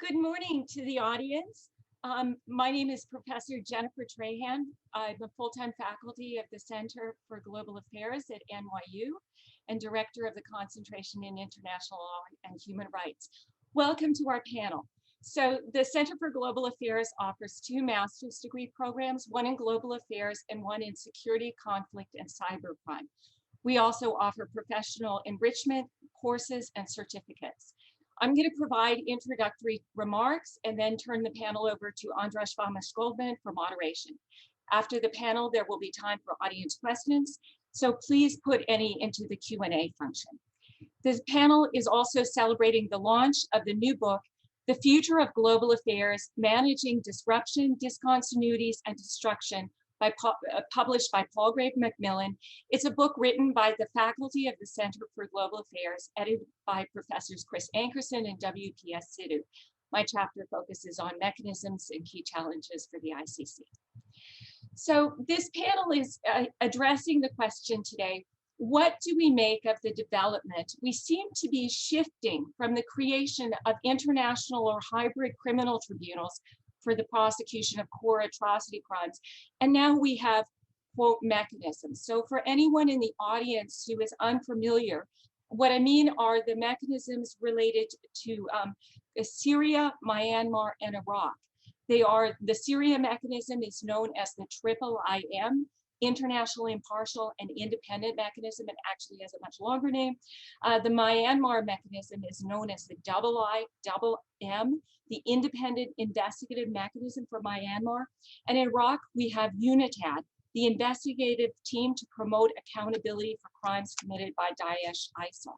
Good morning to the audience. My name is Professor Jennifer Trahan. I'm a full-time faculty of the Center for Global Affairs at NYU and Director of the Concentration in International Law and Human Rights. Welcome to our panel. So the Center for Global Affairs offers two master's degree programs, one in global affairs and one in security, conflict, and cybercrime. We also offer professional enrichment courses and certificates. I'm going to provide introductory remarks and then turn the panel over to Andras Goldman for moderation. After the panel, there will be time for audience questions, so please put any into the Q&A function. This panel is also celebrating the launch of the new book, The Future of Global Affairs, Managing Disruption, Discontinuities, and Destruction, published by Palgrave Macmillan. It's a book written by the faculty of the Center for Global Affairs, edited by Professors Chris Ankerson and W.P.S. Sidhu. My chapter focuses on mechanisms and key challenges for the ICC. So this panel is addressing the question today, what do we make of the development? We seem to be shifting from the creation of international or hybrid criminal tribunals for the prosecution of core atrocity crimes. And now we have, quote, mechanisms. So for anyone in the audience who is unfamiliar, what I mean are the mechanisms related to Syria, Myanmar, and Iraq. The Syria mechanism is known as the IIM, International, Impartial, and Independent Mechanism. It actually has a much longer name. The Myanmar mechanism is known as the IIM, the Independent Investigative Mechanism for Myanmar. And in Iraq, we have UNITAD, the investigative team to promote accountability for crimes committed by Daesh/ISIL.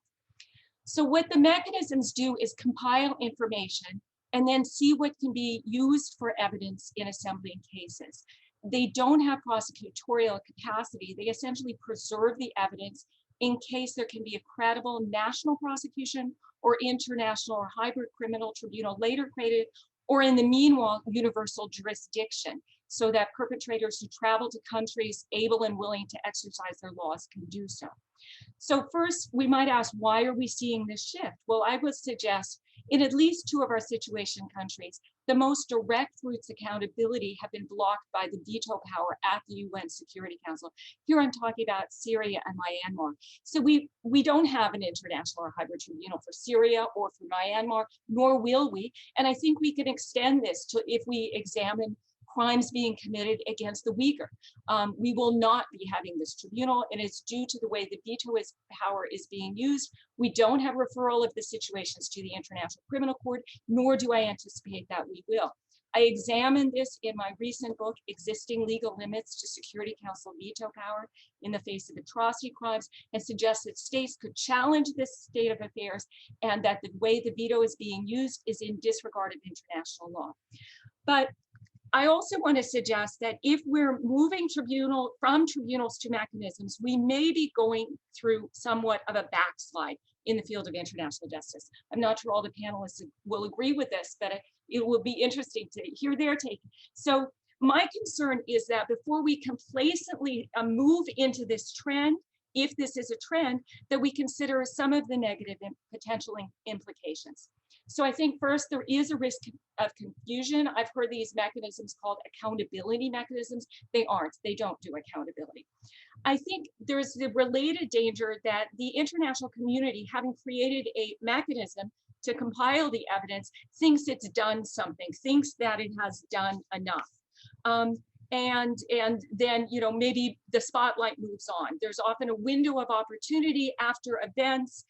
So what the mechanisms do is compile information and then see what can be used for evidence in assembling cases. They don't have prosecutorial capacity. They essentially preserve the evidence in case there can be a credible national prosecution or international or hybrid criminal tribunal later created, or in the meanwhile, universal jurisdiction, so that perpetrators who travel to countries able and willing to exercise their laws can do so. So first, we might ask, why are we seeing this shift? Well, I would suggest in at least two of our situation countries, the most direct routes accountability have been blocked by the veto power at the UN Security Council. Here I'm talking about Syria and Myanmar. So we don't have an international or hybrid tribunal for Syria or for Myanmar, nor will we. And I think we can extend this to if we examine crimes being committed against the Uyghur. We will not be having this tribunal, and it's due to the way the veto power is being used. We don't have referral of the situations to the International Criminal Court, nor do I anticipate that we will. I examined this in my recent book, Existing Legal Limits to Security Council Veto Power in the Face of Atrocity Crimes, and suggest that states could challenge this state of affairs and that the way the veto is being used is in disregard of international law. But I also want to suggest that if we're moving from tribunals to mechanisms, we may be going through somewhat of a backslide in the field of international justice. I'm not sure all the panelists will agree with this, but it will be interesting to hear their take. So my concern is that before we complacently move into this trend, if this is a trend, that we consider some of the negative and potential implications. So I think first, there is a risk of confusion. I've heard these mechanisms called accountability mechanisms. They aren't, they don't do accountability. I think there's the related danger that the international community, having created a mechanism to compile the evidence, thinks it's done something, thinks that it has done enough. And then, you know, maybe the spotlight moves on. There's often a window of opportunity after events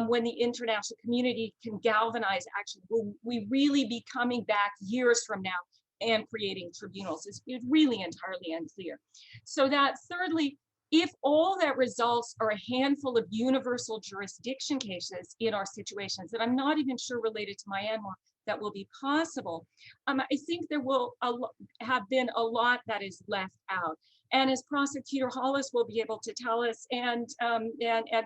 when the international community can galvanize action. Will we really be coming back years from now and creating tribunals? It's really entirely unclear. So that thirdly, if all that results are a handful of universal jurisdiction cases in our situations that I'm not even sure related to Myanmar, that will be possible, I think there will have been a lot that is left out. And as Prosecutor Hollis will be able to tell us, and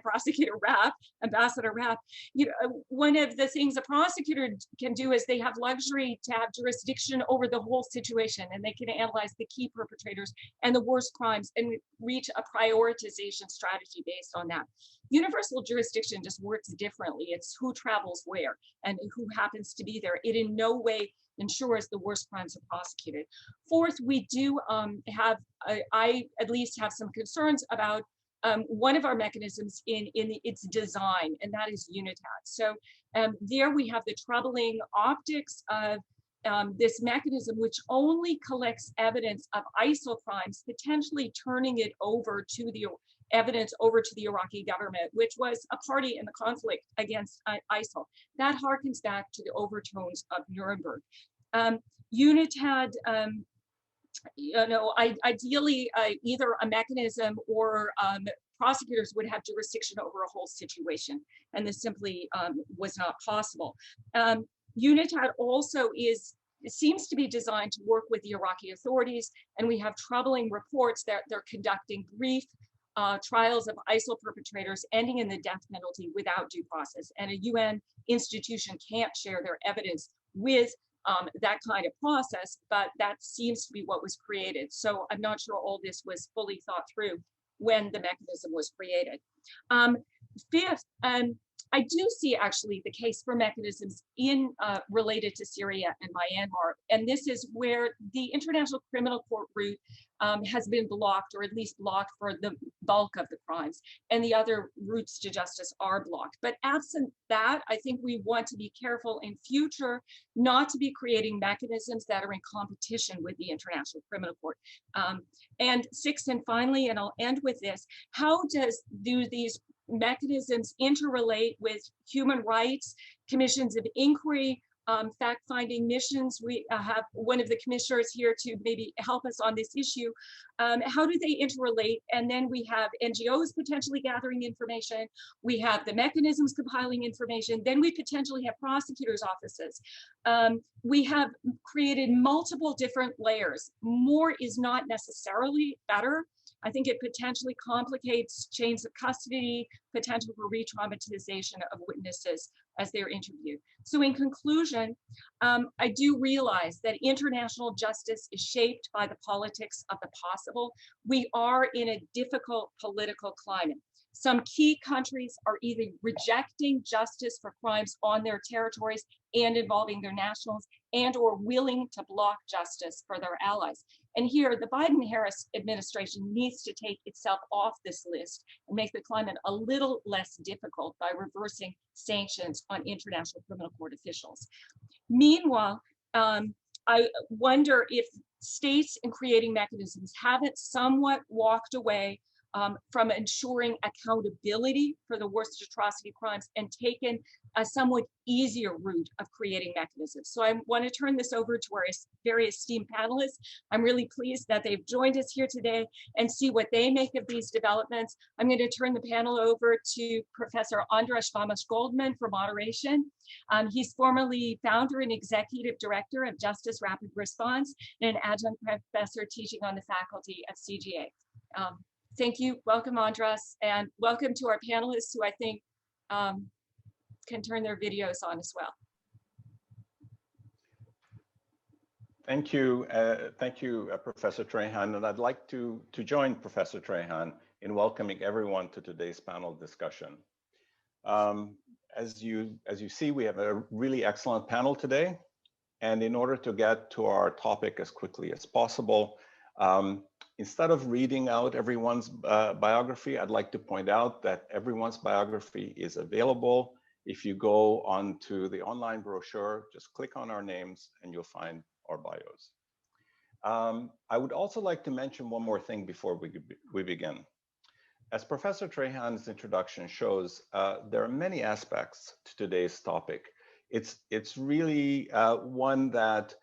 Prosecutor Rapp, Ambassador Rapp, you know, one of the things a prosecutor can do is they have luxury to have jurisdiction over the whole situation, and they can analyze the key perpetrators and the worst crimes and reach a prioritization strategy based on that. Universal jurisdiction just works differently. It's who travels where and who happens to be there. It in no way ensures the worst crimes are prosecuted. Fourth, we do I at least have some concerns about one of our mechanisms in its design, and that is UNITAD. So there we have the troubling optics of this mechanism, which only collects evidence of ISIL crimes, potentially turning it over to the evidence over to the Iraqi government, which was a party in the conflict against ISIL. That harkens back to the overtones of Nuremberg. UNITAD, ideally either a mechanism or prosecutors would have jurisdiction over a whole situation, and this simply was not possible. UNITAD also seems to be designed to work with the Iraqi authorities, and we have troubling reports that they're conducting brief trials of ISIL perpetrators ending in the death penalty without due process. And a UN institution can't share their evidence with that kind of process, but that seems to be what was created. So I'm not sure all this was fully thought through when the mechanism was created. Fifth, I do see actually the case for mechanisms related to Syria and Myanmar, and this is where the International Criminal Court route has been blocked, or at least blocked for the bulk of the crimes, and the other routes to justice are blocked. But absent that, I think we want to be careful in future not to be creating mechanisms that are in competition with the International Criminal Court. And sixth and finally, and I'll end with this, how do these mechanisms interrelate with human rights, commissions of inquiry, fact-finding missions? We have one of the commissioners here to maybe help us on this issue. How do they interrelate? And then we have NGOs potentially gathering information. We have the mechanisms compiling information. Then we potentially have prosecutors' offices. We have created multiple different layers. More is not necessarily better. I think it potentially complicates chains of custody, potential for re-traumatization of witnesses as they're interviewed. So in conclusion, I do realize that international justice is shaped by the politics of the possible. We are in a difficult political climate. Some key countries are either rejecting justice for crimes on their territories and involving their nationals, and or willing to block justice for their allies. And here, the Biden-Harris administration needs to take itself off this list and make the climate a little less difficult by reversing sanctions on International Criminal Court officials. Meanwhile, I wonder if states in creating mechanisms haven't somewhat walked away from ensuring accountability for the worst atrocity crimes and taken a somewhat easier route of creating mechanisms. So I want to turn this over to our very esteemed panelists. I'm really pleased that they've joined us here today and see what they make of these developments. I'm going to turn the panel over to Professor Andras Goldman for moderation. He's formerly founder and executive director of Justice Rapid Response and an adjunct professor teaching on the faculty at CGA. Thank you, welcome Andras, and welcome to our panelists who I think can turn their videos on as well. Thank you, Professor Trahan, and I'd like to join Professor Trahan in welcoming everyone to today's panel discussion. As you see, we have a really excellent panel today, and in order to get to our topic as quickly as possible, instead of reading out everyone's biography, I'd like to point out that everyone's biography is available. If you go onto the online brochure, just click on our names and you'll find our bios. I would also like to mention one more thing before we begin. As Professor Trahan's introduction shows, there are many aspects to today's topic. It's really one that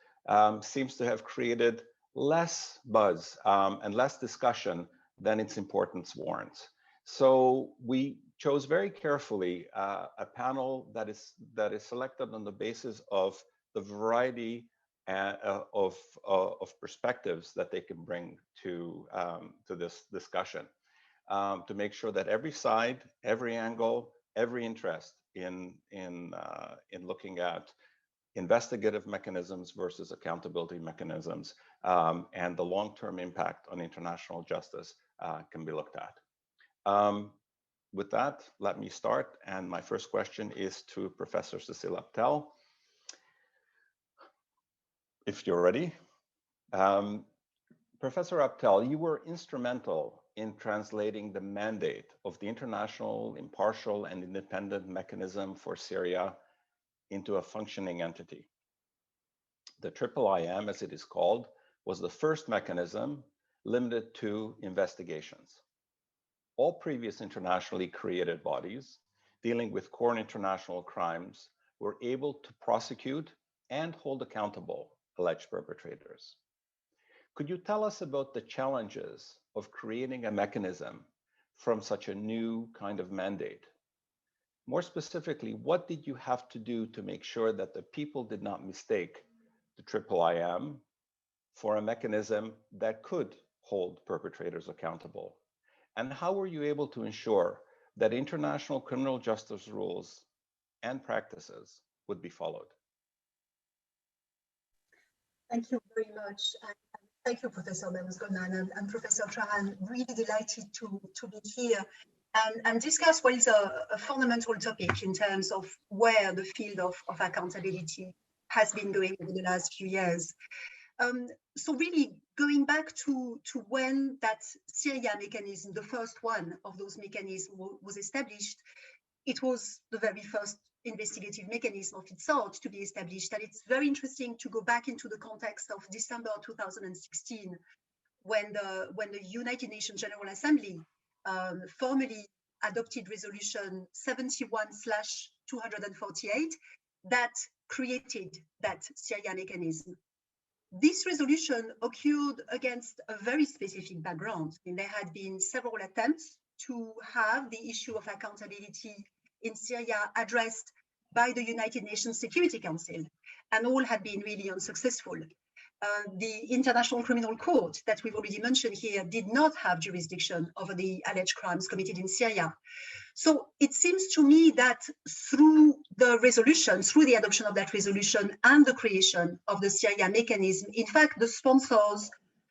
seems to have created less buzz and less discussion than its importance warrants. So we chose very carefully a panel that is selected on the basis of the variety of perspectives that they can bring to this discussion, to make sure that every side, every angle, every interest in looking at investigative mechanisms versus accountability mechanisms and the long-term impact on international justice can be looked at. with that, let me start. And my first question is to Professor Cécile Abtel. If you're ready. Professor Abtel, you were instrumental in translating the mandate of the International Impartial and Independent Mechanism for Syria into a functioning entity. The IIIM, as it is called, was the first mechanism limited to investigations. All previous internationally created bodies dealing with core international crimes were able to prosecute and hold accountable alleged perpetrators. Could you tell us about the challenges of creating a mechanism from such a new kind of mandate? More specifically, what did you have to do to make sure that the people did not mistake the IIIM for a mechanism that could hold perpetrators accountable? And how were you able to ensure that international criminal justice rules and practices would be followed? Thank you very much. And thank you, Professor Memus-Goldman and Professor Trahan. Really delighted to be here and discuss what is a fundamental topic in terms of where the field of accountability has been going over the last few years. So really going back to when that Syria mechanism, the first one of those mechanisms was established, it was the very first investigative mechanism of its sort to be established. And it's very interesting to go back into the context of December 2016, when the United Nations General Assembly formally adopted resolution 71/248 that created that Syria mechanism. This resolution occurred against a very specific background. I mean, there had been several attempts to have the issue of accountability in Syria addressed by the United Nations Security Council, and all had been really unsuccessful. The International Criminal Court that we've already mentioned here did not have jurisdiction over the alleged crimes committed in Syria. So it seems to me that through the resolution, through the adoption of that resolution and the creation of the Syria mechanism, in fact, the sponsors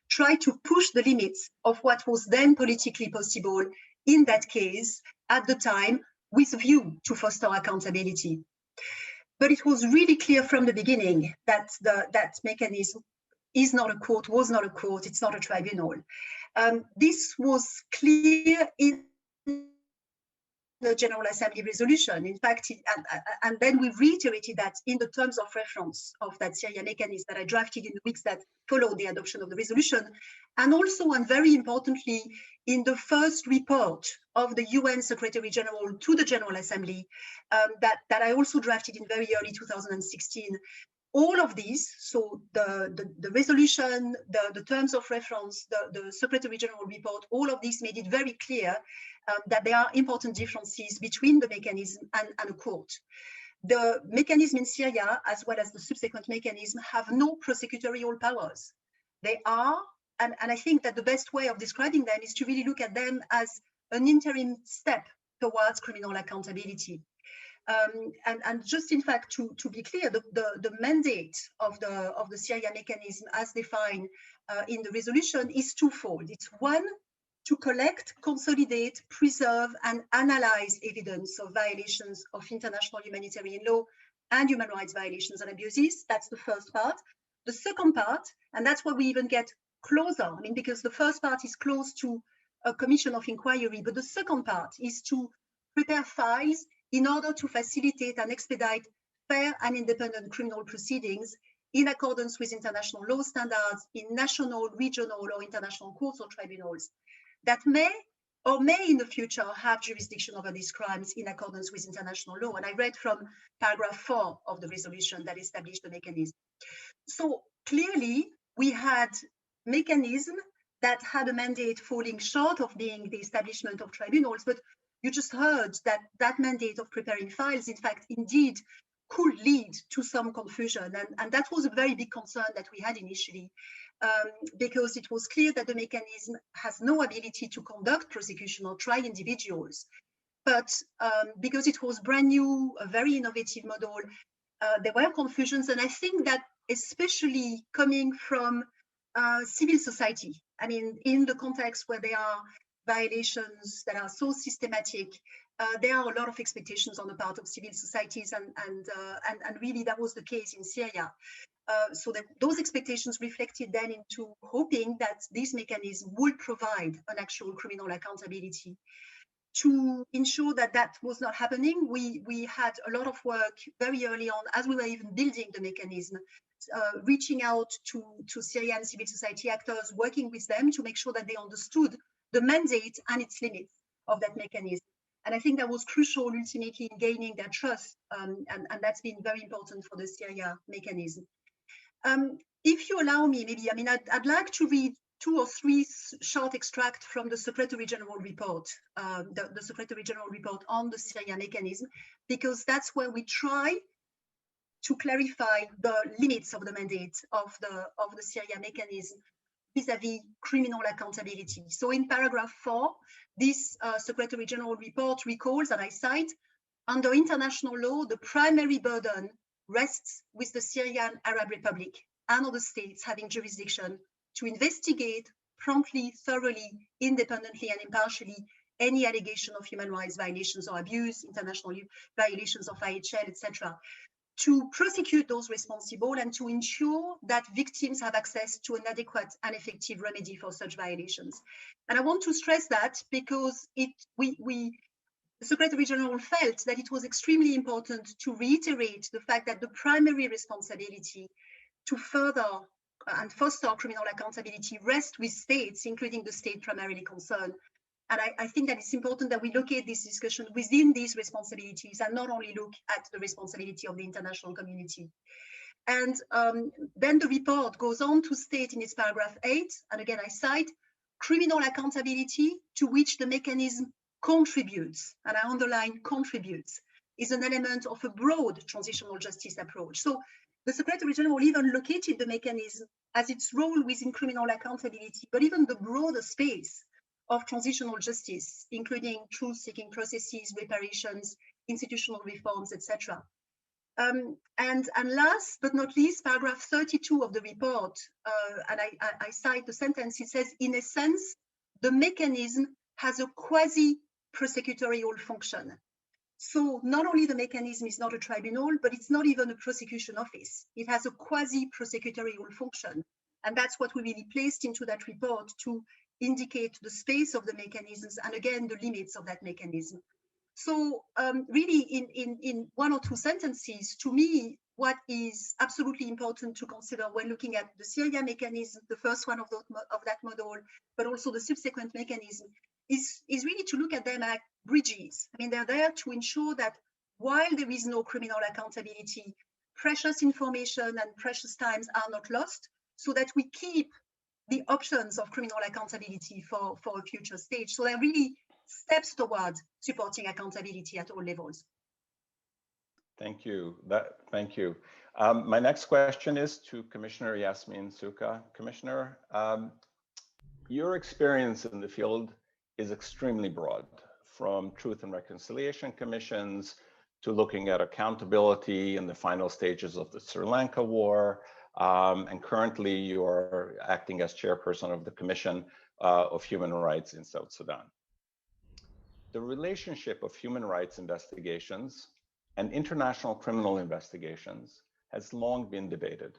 tried to push the limits of what was then politically possible in that case at the time, with a view to foster accountability. But it was really clear from the beginning that that mechanism is not a court, was not a court, it's not a tribunal. This was clear in the General Assembly resolution. In fact, and then we reiterated that in the terms of reference of that Syria mechanism that I drafted in the weeks that followed the adoption of the resolution, and also, and very importantly, in the first report of the UN Secretary General to the General Assembly that I also drafted in very early 2016. All of these, so the resolution, the terms of reference, the Secretary General report, all of these made it very clear that there are important differences between the mechanism and a court. The mechanism in Syria, as well as the subsequent mechanism, have no prosecutorial powers. They are, and I think that the best way of describing them is to really look at them as an interim step towards criminal accountability. And just in fact, to be clear, the mandate of the Syria mechanism as defined in the resolution is twofold. It's one, to collect, consolidate, preserve, and analyze evidence of violations of international humanitarian law and human rights violations and abuses. That's the first part. The second part, and that's where we even get closer, I mean, because the first part is close to a commission of inquiry, but the second part is to prepare files in order to facilitate and expedite fair and independent criminal proceedings in accordance with international law standards in national, regional, or international courts or tribunals that may or may in the future have jurisdiction over these crimes in accordance with international law. And I read from paragraph 4 of the resolution that established the mechanism. So clearly we had mechanism that had a mandate falling short of being the establishment of tribunals, but you just heard that that mandate of preparing files, in fact, indeed could lead to some confusion. And that was a very big concern that we had initially, because it was clear that the mechanism has no ability to conduct prosecution or try individuals. But because it was brand new, a very innovative model, there were confusions. And I think that especially coming from civil society, I mean, in the context where there are violations that are so systematic, there are a lot of expectations on the part of civil societies, and really that was the case in Syria. So that those expectations reflected then into hoping that this mechanism would provide an actual criminal accountability. To ensure that that was not happening, we had a lot of work very early on, as we were even building the mechanism, reaching out to Syrian civil society actors, working with them to make sure that they understood the mandate and its limits of that mechanism. And I think that was crucial ultimately in gaining their trust, and that's been very important for the Syria mechanism. If you allow me, maybe, I mean, I'd like to read 2 or 3 short extracts from the Secretary General report, the Secretary General report on the Syria mechanism, because that's where we try to clarify the limits of the mandate of the Syria mechanism vis-à-vis criminal accountability. So in paragraph 4, this Secretary General report recalls, and I cite, under international law, the primary burden rests with the Syrian Arab Republic and other states having jurisdiction to investigate promptly, thoroughly, independently, and impartially any allegation of human rights violations or abuse, international violations of IHL, etc., to prosecute those responsible and to ensure that victims have access to an adequate and effective remedy for such violations. And I want to stress that because the Secretary General felt that it was extremely important to reiterate the fact that the primary responsibility to further and foster criminal accountability rests with states, including the state primarily concerned. And I think that it's important that we locate this discussion within these responsibilities and not only look at the responsibility of the international community. And then the report goes on to state in its paragraph 8, and again I cite, criminal accountability to which the mechanism contributes, and I underline contributes, is an element of a broad transitional justice approach. So the Secretary General even located the mechanism as its role within criminal accountability, but even the broader space of transitional justice, including truth-seeking processes, reparations, institutional reforms, etc. And last but not least, paragraph 32 of the report, and I cite the sentence, it says, in a sense, the mechanism has a quasi-prosecutorial function. So not only the mechanism is not a tribunal, but it's not even a prosecution office. It has a quasi-prosecutorial function. And that's what we really placed into that report to indicate the space of the mechanisms and again, the limits of that mechanism. So really in 1 or 2 sentences, to me, what is absolutely important to consider when looking at the Syria mechanism, the first one of that model, but also the subsequent mechanism, is really to look at them as bridges. I mean, they're there to ensure that while there is no criminal accountability, precious information and precious times are not lost, so that we keep the options of criminal accountability for a future stage. So they're really steps towards supporting accountability at all levels. Thank you. Thank you. My next question is to Commissioner Yasmin Souka. Commissioner, your experience in the field is extremely broad, from Truth and Reconciliation Commissions to looking at accountability in the final stages of the Sri Lanka war, and currently you are acting as chairperson of the Commission of Human Rights in South Sudan. The relationship of human rights investigations and international criminal investigations has long been debated,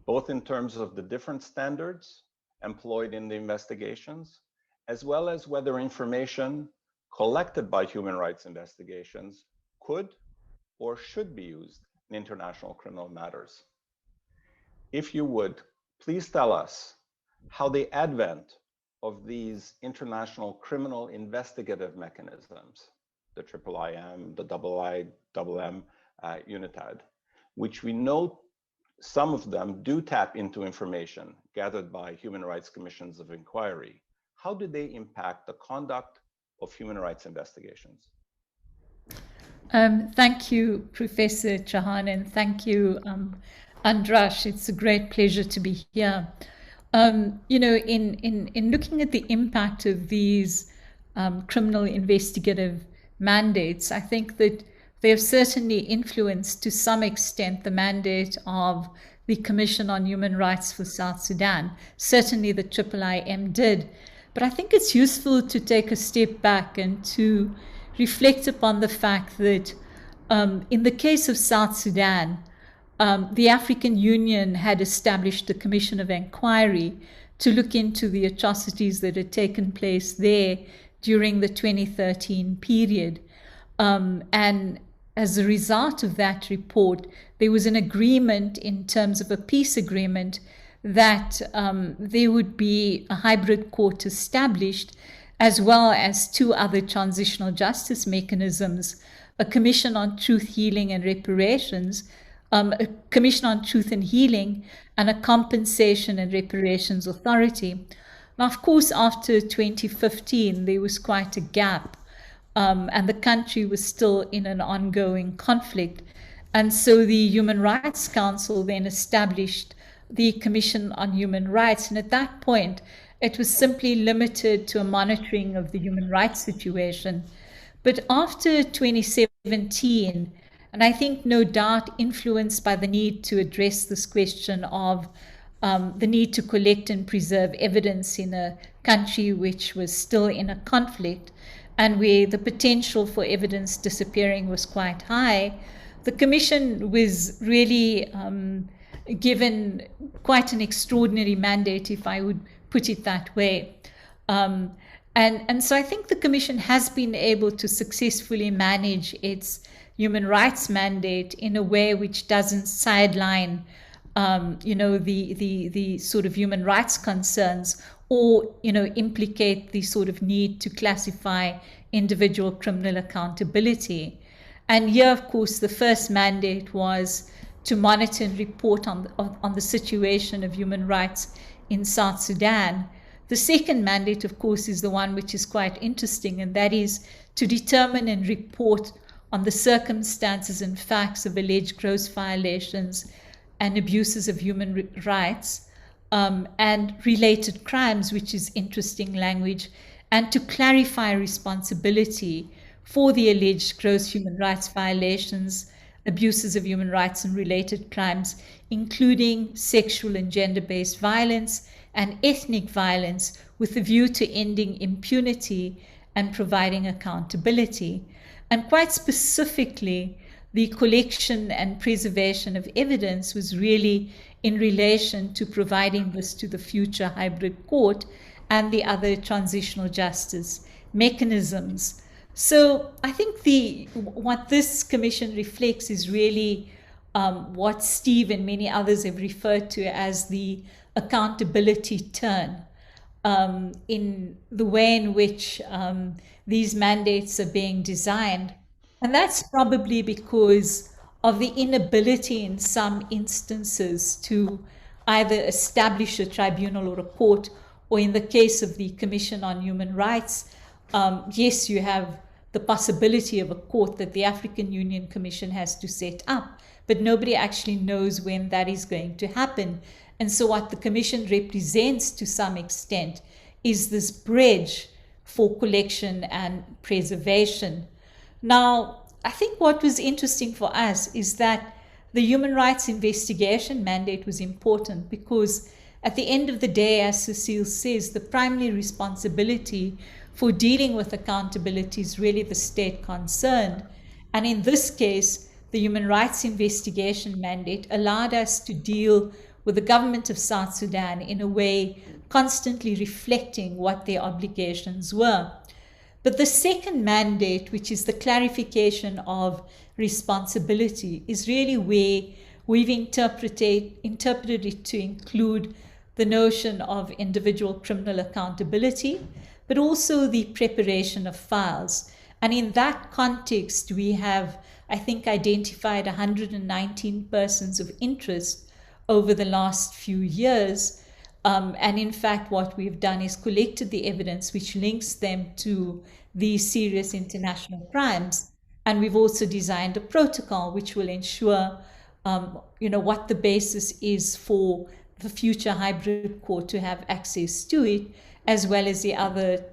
both in terms of the different standards employed in the investigations, as well as whether information collected by human rights investigations could or should be used in international criminal matters. If you would, please tell us how the advent of these international criminal investigative mechanisms, the IIIM, the IIM, UNITAD, which we know some of them do tap into information gathered by human rights commissions of inquiry. How do they impact the conduct of human rights investigations? Thank you, Professor Chauhan, and thank you, Andrash. It's a great pleasure to be here. You know, in looking at the impact of these criminal investigative mandates, I think that they have certainly influenced to some extent the mandate of the Commission on Human Rights for South Sudan. Certainly the IIIM did. But I think it's useful to take a step back and to reflect upon the fact that in the case of South Sudan, the African Union had established a commission of inquiry to look into the atrocities that had taken place there during the 2013 period. And as a result of that report, there was an agreement in terms of a peace agreement that there would be a hybrid court established, as well as two other transitional justice mechanisms, a commission on truth, healing, and reparations, a commission on truth and healing, and a compensation and reparations authority. Now, of course, after 2015, there was quite a gap, and the country was still in an ongoing conflict. And so the Human Rights Council then established the Commission on Human Rights. And at that point, it was simply limited to a monitoring of the human rights situation. But after 2017, and I think no doubt influenced by the need to address this question of the need to collect and preserve evidence in a country which was still in a conflict and where the potential for evidence disappearing was quite high, the Commission was really given quite an extraordinary mandate, if I would put it that way. And so I think the Commission has been able to successfully manage its human rights mandate in a way which doesn't sideline, the sort of human rights concerns, or implicate the sort of need to classify individual criminal accountability. And here, of course, the first mandate was to monitor and report on the situation of human rights in South Sudan. The second mandate, of course, is the one which is quite interesting, and that is to determine and report on the circumstances and facts of alleged gross violations and abuses of human rights and related crimes, which is interesting language, and to clarify responsibility for the alleged gross human rights violations, abuses of human rights and related crimes, including sexual and gender-based violence and ethnic violence, with a view to ending impunity and providing accountability. And quite specifically, the collection and preservation of evidence was really in relation to providing this to the future hybrid court and the other transitional justice mechanisms. So I think what this commission reflects is really what Steve and many others have referred to as the accountability turn, in the way in which these mandates are being designed. And that's probably because of the inability in some instances to either establish a tribunal or a court, or in the case of the Commission on Human Rights, yes, you have the possibility of a court that the African Union Commission has to set up, but nobody actually knows when that is going to happen. And so what the Commission represents to some extent is this bridge for collection and preservation. Now, I think what was interesting for us is that the human rights investigation mandate was important because at the end of the day, as Cecile says, the primary responsibility for dealing with accountability is really the state concerned. And in this case, the human rights investigation mandate allowed us to deal with the government of South Sudan in a way constantly reflecting what their obligations were. But the second mandate, which is the clarification of responsibility, is really where we've interpreted it to include the notion of individual criminal accountability, but also the preparation of files. And in that context, we have, I think, identified 119 persons of interest over the last few years. And in fact, what we've done is collected the evidence which links them to these serious international crimes. And we've also designed a protocol which will ensure, what the basis is for the future hybrid court to have access to it, as well as the other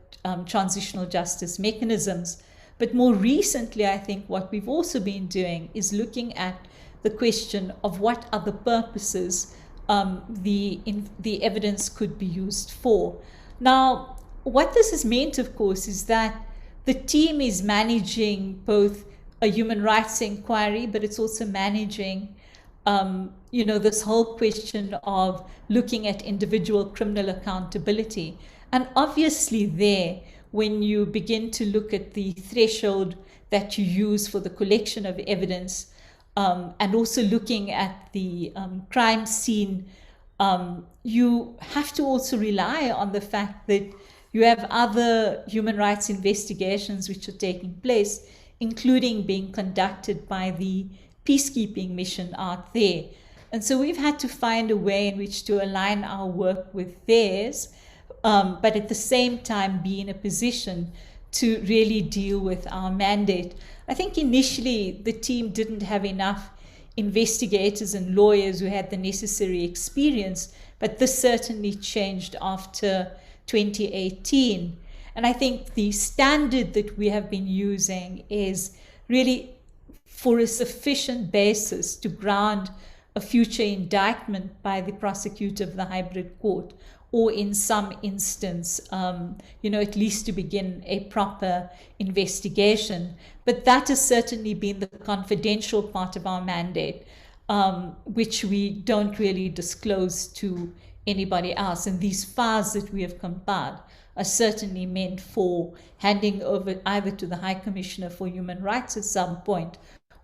transitional justice mechanisms. But more recently, I think what we've also been doing is looking at the question of what other purposes the evidence could be used for. Now, what this has meant, of course, is that the team is managing both a human rights inquiry, but it's also managing, this whole question of looking at individual criminal accountability. And obviously there, when you begin to look at the threshold that you use for the collection of evidence, and also looking at the crime scene, you have to also rely on the fact that you have other human rights investigations which are taking place, including being conducted by the peacekeeping mission out there. And so we've had to find a way in which to align our work with theirs, but at the same time be in a position to really deal with our mandate. I think initially the team didn't have enough investigators and lawyers who had the necessary experience, but this certainly changed after 2018. And I think the standard that we have been using is really for a sufficient basis to ground a future indictment by the prosecutor of the hybrid court, or in some instance, at least to begin a proper investigation. But that has certainly been the confidential part of our mandate, which we don't really disclose to anybody else. And these files that we have compiled are certainly meant for handing over either to the High Commissioner for Human Rights at some point,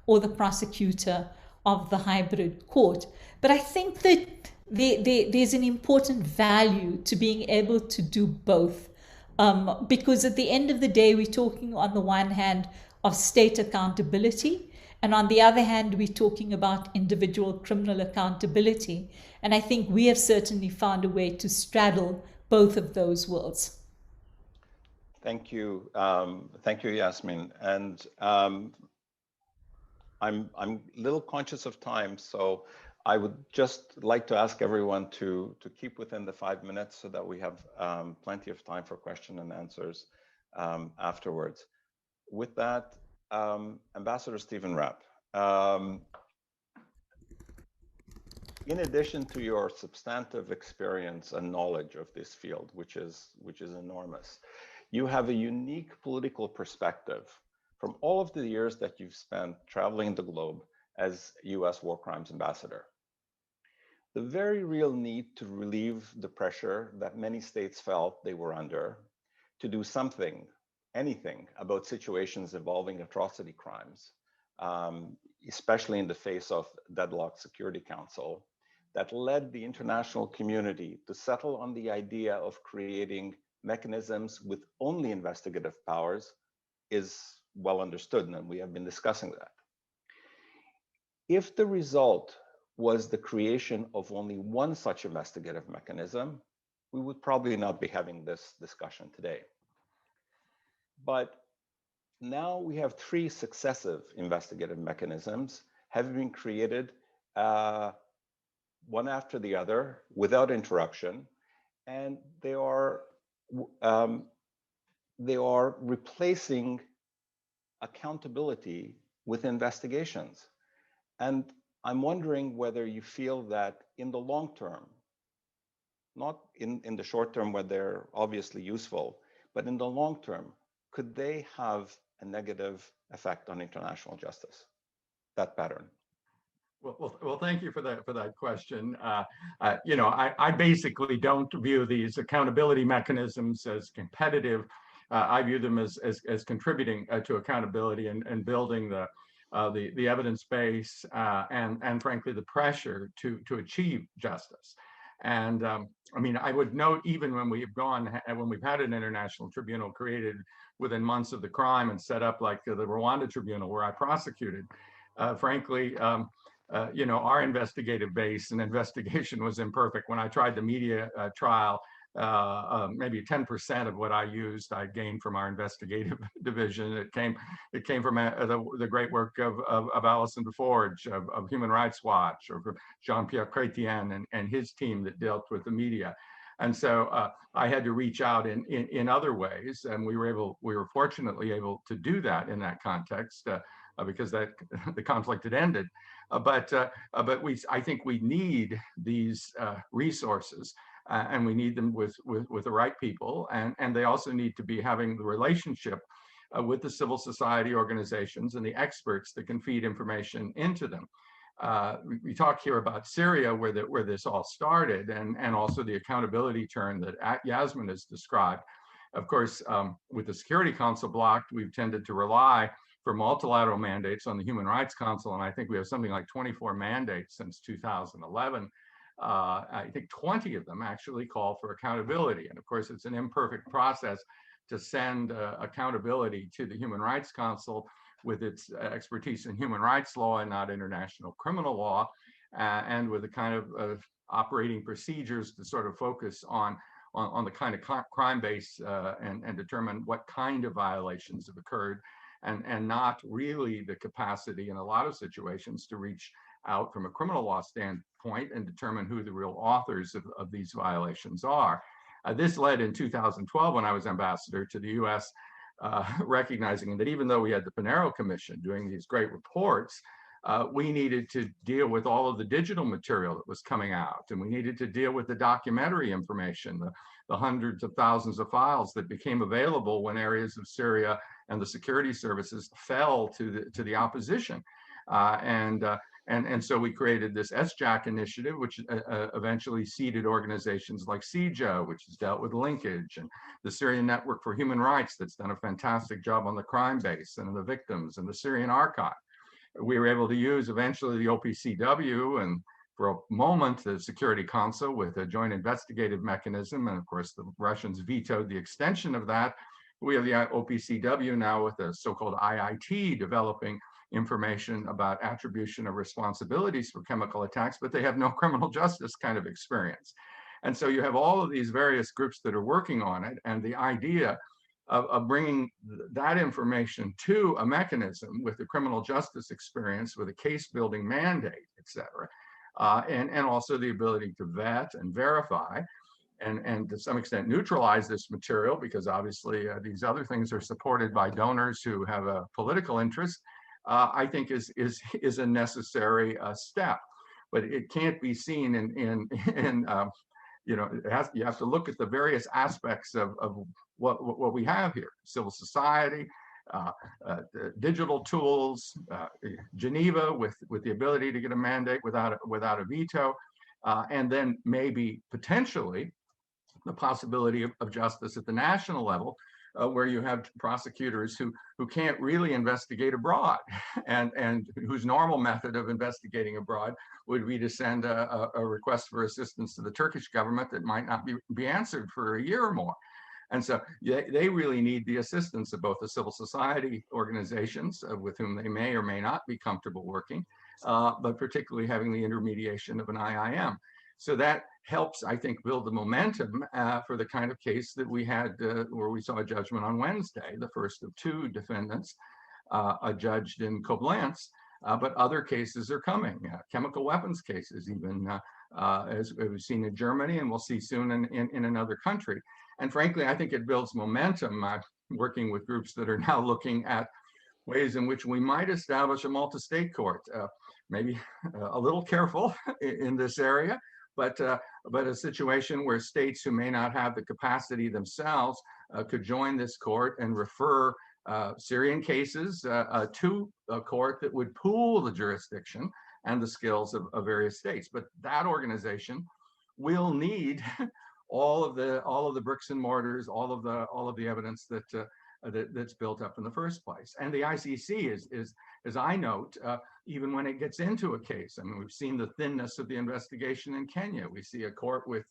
or the prosecutor of the hybrid court. But I think that there's an important value to being able to do both, because at the end of the day, we're talking on the one hand of state accountability, and on the other hand, we're talking about individual criminal accountability. And I think we have certainly found a way to straddle both of those worlds. Thank you, Yasmin. And I'm a little conscious of time, so I would just like to ask everyone to keep within the 5 minutes so that we have plenty of time for question and answers afterwards. With that, Ambassador Stephen Rapp, in addition to your substantive experience and knowledge of this field, which is enormous, you have a unique political perspective from all of the years that you've spent traveling the globe as U.S. War Crimes Ambassador. The very real need to relieve the pressure that many states felt they were under to do something, anything, about situations involving atrocity crimes, especially in the face of deadlocked Security Council, that led the international community to settle on the idea of creating mechanisms with only investigative powers is well understood, and we have been discussing that. If the result was the creation of only one such investigative mechanism, we would probably not be having this discussion today. But now we have 3 successive investigative mechanisms having been created one after the other without interruption, and they are replacing accountability with investigations. And I'm wondering whether you feel that in the long term, not in the short term where they're obviously useful, but in the long term, could they have a negative effect on international justice, that pattern? Well, thank you for that question. I basically don't view these accountability mechanisms as competitive. I view them as contributing to accountability and building the evidence base and frankly the pressure to achieve justice. And I would note, even when we've had an international tribunal created within months of the crime and set up, like the Rwanda tribunal where I prosecuted, frankly, our investigative base and investigation was imperfect. When I tried the media trial, maybe 10% of what I used I gained from our investigative division. It came from the great work of Alison DeForge, of Human Rights Watch, or Jean-Pierre Chrétien and his team that dealt with the media. And so I had to reach out in other ways, and we were fortunately able to do that in that context because the conflict had ended. But I think we need these resources and we need them with the right people, and they also need to be having the relationship with the civil society organizations and the experts that can feed information into them. We talk here about Syria, where this all started, and also the accountability turn that Yasmin has described. Of course, with the Security Council blocked, we've tended to rely for multilateral mandates on the Human Rights Council, and I think we have something like 24 mandates since 2011. I think 20 of them actually call for accountability, and of course, it's an imperfect process to send accountability to the Human Rights Council with its expertise in human rights law and not international criminal law, and with the kind of operating procedures to sort of focus on the kind of crime base and determine what kind of violations have occurred, and not really the capacity in a lot of situations to reach out from a criminal law standpoint and determine who the real authors of these violations are. This led in 2012, when I was ambassador to the US, recognizing that even though we had the Pinero Commission doing these great reports, we needed to deal with all of the digital material that was coming out, and we needed to deal with the documentary information, the hundreds of thousands of files that became available when areas of Syria and the security services fell to the opposition. And so we created this SJAC initiative, which eventually seeded organizations like CJA, which has dealt with linkage, and the Syrian Network for Human Rights, that's done a fantastic job on the crime base and the victims, and the Syrian Archive. We were able to use eventually the OPCW, and for a moment, the Security Council with a joint investigative mechanism. And of course, the Russians vetoed the extension of that. We have the OPCW now with the so-called IIT developing information about attribution of responsibilities for chemical attacks, but they have no criminal justice kind of experience. And so you have all of these various groups that are working on it, and the idea of bringing that information to a mechanism with the criminal justice experience, with a case building mandate, et cetera, and also the ability to vet and verify, and to some extent neutralize this material, because obviously these other things are supported by donors who have a political interest, I think is a necessary step. But it can't be seen in you know, you have to look at the various aspects of what we have here: civil society, digital tools, Geneva with the ability to get a mandate without a veto, and then maybe potentially the possibility of justice at the national level, where you have prosecutors who can't really investigate abroad, and whose normal method of investigating abroad would be to send a request for assistance to the Turkish government that might not be answered for a year or more. And so they really need the assistance of both the civil society organizations with whom they may or may not be comfortable working, but particularly having the intermediation of an IIM. So that helps, I think, build the momentum for the kind of case that we had where we saw a judgment on Wednesday, the first of two defendants judged in Koblenz, but other cases are coming, chemical weapons cases even, as we've seen in Germany, and we'll see soon in another country. And frankly, I think it builds momentum, working with groups that are now looking at ways in which we might establish a multi-state court, maybe a little careful in this area, but a situation where states who may not have the capacity themselves could join this court and refer Syrian cases to a court that would pool the jurisdiction and the skills of various states. But that organization will need all of the bricks and mortars, all of the evidence that's built up in the first place. And the ICC is as I note, even when it gets into a case. I mean, we've seen the thinness of the investigation in Kenya. We see a court with,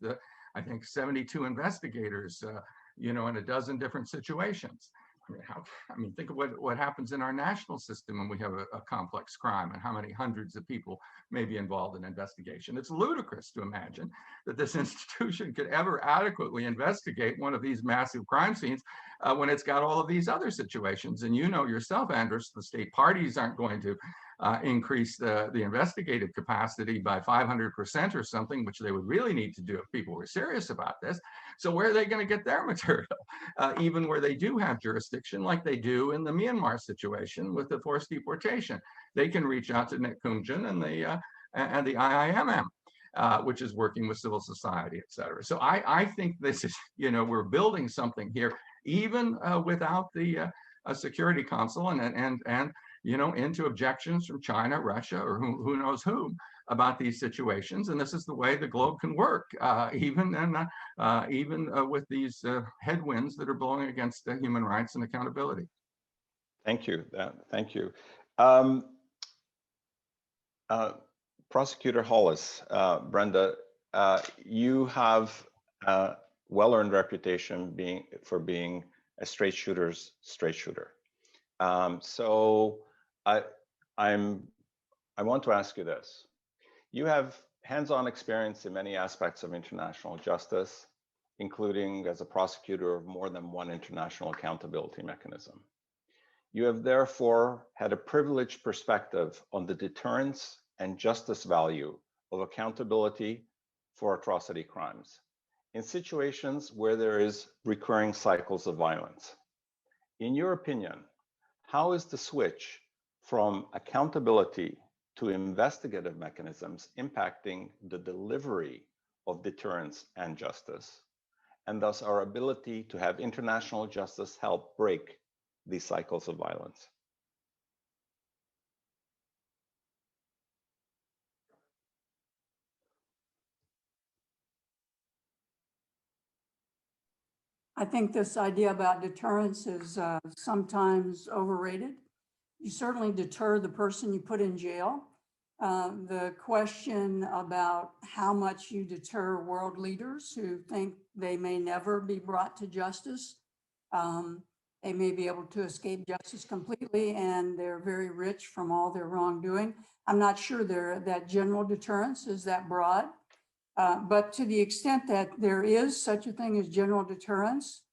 I think, 72 investigators, you know, in a dozen different situations. I mean, think of what happens in our national system when we have a complex crime, and how many hundreds of people may be involved in investigation. It's ludicrous to imagine that this institution could ever adequately investigate one of these massive crime scenes when it's got all of these other situations. And you know yourself, Andres, the state parties aren't going to increase the investigative capacity by 500% or something, which they would really need to do if people were serious about this. So where are they going to get their material? Even where they do have jurisdiction, like they do in the Myanmar situation with the forced deportation, they can reach out to Nick Kunjan and the IIMM. which is working with civil society, et cetera. So I think this is, we're building something here, even without the Security Council and into objections from China, Russia, or who knows whom about these situations. And this is the way the globe can work, even with these headwinds that are blowing against human rights and accountability. Thank you. Thank you. Prosecutor Hollis, Brenda, you have a well-earned reputation for being a straight shooter's straight shooter. So I want to ask you this. You have hands-on experience in many aspects of international justice, including as a prosecutor of more than one international accountability mechanism. You have therefore had a privileged perspective on the deterrence and justice value of accountability for atrocity crimes in situations where there is recurring cycles of violence. In your opinion, how is the switch from accountability to investigative mechanisms impacting the delivery of deterrence and justice, and thus our ability to have international justice help break these cycles of violence? I think this idea about deterrence is sometimes overrated. You certainly deter the person you put in jail. The question about how much you deter world leaders who think they may never be brought to justice. They may be able to escape justice completely and they're very rich from all their wrongdoing. I'm not sure that general deterrence is that broad. But to the extent that there is such a thing as general deterrence,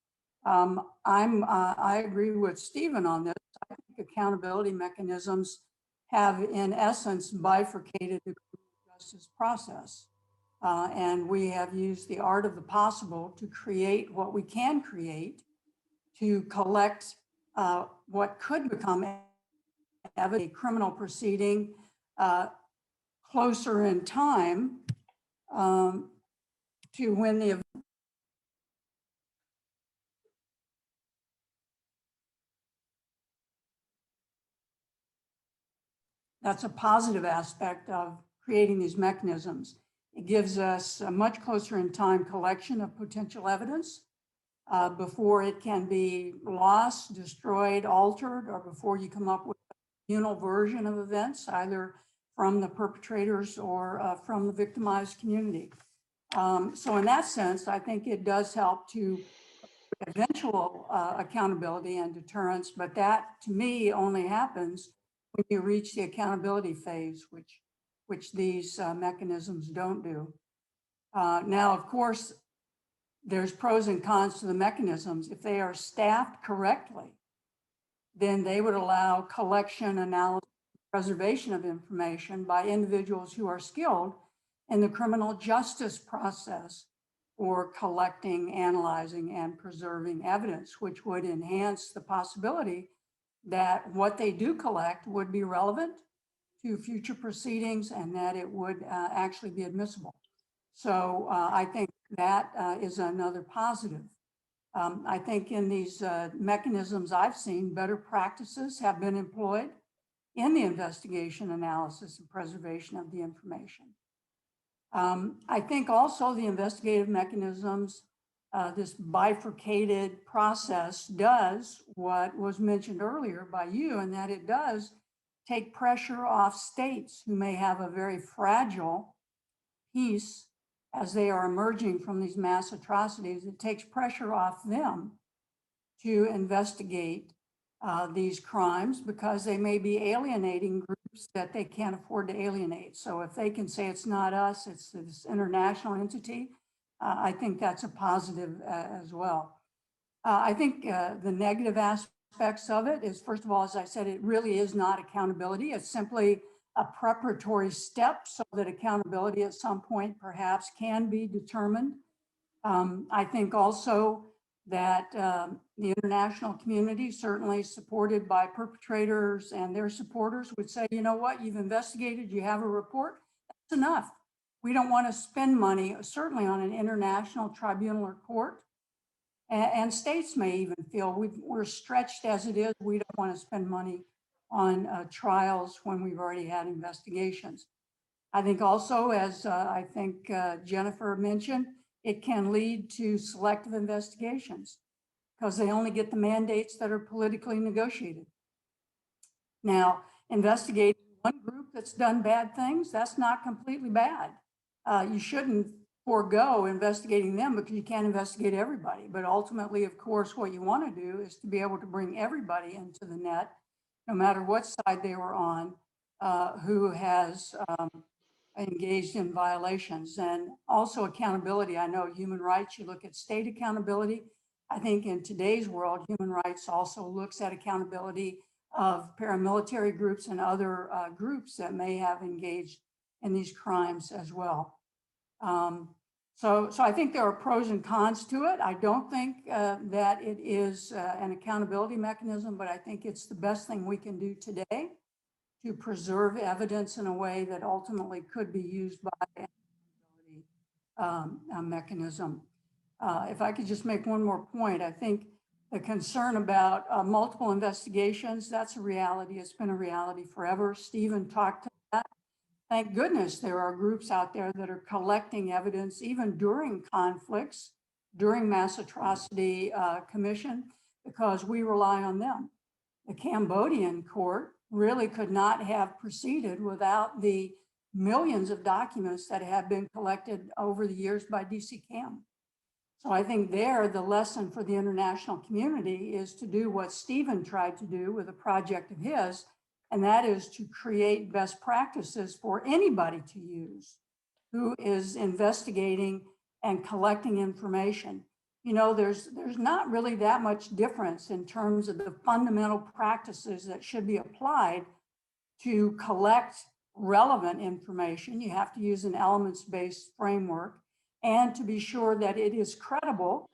I agree with Stephen on this. I think accountability mechanisms have, in essence, bifurcated the justice process. And we have used the art of the possible to create what we can create to collect what could become a criminal proceeding closer in time to when the that's a positive aspect of creating these mechanisms. It gives us a much closer in time collection of potential evidence before it can be lost, destroyed, altered, or before you come up with a communal version of events, either from the perpetrators or from the victimized community. So in that sense, I think it does help to eventual accountability and deterrence, but that to me only happens when you reach the accountability phase, which these mechanisms don't do. Now, of course, there's pros and cons to the mechanisms. If they are staffed correctly, then they would allow collection, analysis, preservation of information by individuals who are skilled in the criminal justice process for collecting, analyzing, and preserving evidence, which would enhance the possibility that what they do collect would be relevant to future proceedings and that it would actually be admissible. So I think that is another positive. I think in these mechanisms I've seen, better practices have been employed in the investigation, analysis, and preservation of the information. I think also the investigative mechanisms, this bifurcated process does what was mentioned earlier by you, and that it does take pressure off states who may have a very fragile peace as they are emerging from these mass atrocities. It takes pressure off them to investigate these crimes because they may be alienating groups that they can't afford to alienate. So if they can say it's not us, it's this international entity, I think that's a positive as well. I think the negative aspects of it is, first of all, as I said, it really is not accountability. It's simply a preparatory step so that accountability at some point perhaps can be determined. I think also that the international community, certainly supported by perpetrators and their supporters, would say, you know what, you've investigated, you have a report, that's enough. We don't want to spend money, certainly on an international tribunal or court. And states may even feel we're stretched as it is. We don't want to spend money on trials when we've already had investigations. I think also, as I think Jennifer mentioned, it can lead to selective investigations because they only get the mandates that are politically negotiated. Now, investigating one group that's done bad things, that's not completely bad. You shouldn't forego investigating them because you can't investigate everybody. But ultimately, of course, what you want to do is to be able to bring everybody into the net, no matter what side they were on, who has engaged in violations. And also accountability. I know human rights, you look at state accountability. I think in today's world, human rights also looks at accountability of paramilitary groups and other groups that may have engaged in these crimes as well. So I think there are pros and cons to it. I don't think that it is an accountability mechanism, but I think it's the best thing we can do today to preserve evidence in a way that ultimately could be used by an accountability mechanism. If I could just make one more point, I think the concern about multiple investigations, that's a reality. It's been a reality forever. Stephen talked to that. Thank goodness there are groups out there that are collecting evidence even during conflicts, during mass atrocity commission, because we rely on them. The Cambodian court really could not have proceeded without the millions of documents that have been collected over the years by DC Cam. So I think there, the lesson for the international community is to do what Stephen tried to do with a project of his, and that is to create best practices for anybody to use who is investigating and collecting information. You know, there's not really that much difference in terms of the fundamental practices that should be applied to collect relevant information. You have to use an elements-based framework, and to be sure that it is credible.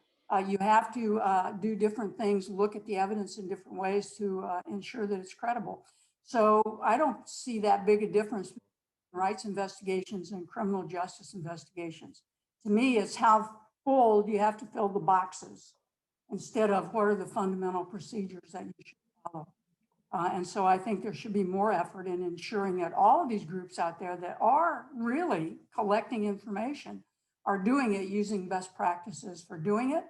You have to do different things, look at the evidence in different ways to ensure that it's credible. So I don't see that big a difference between rights investigations and criminal justice investigations. To me, it's how full do you have to fill the boxes instead of what are the fundamental procedures that you should follow. And so I think there should be more effort in ensuring that all of these groups out there that are really collecting information are doing it using best practices for doing it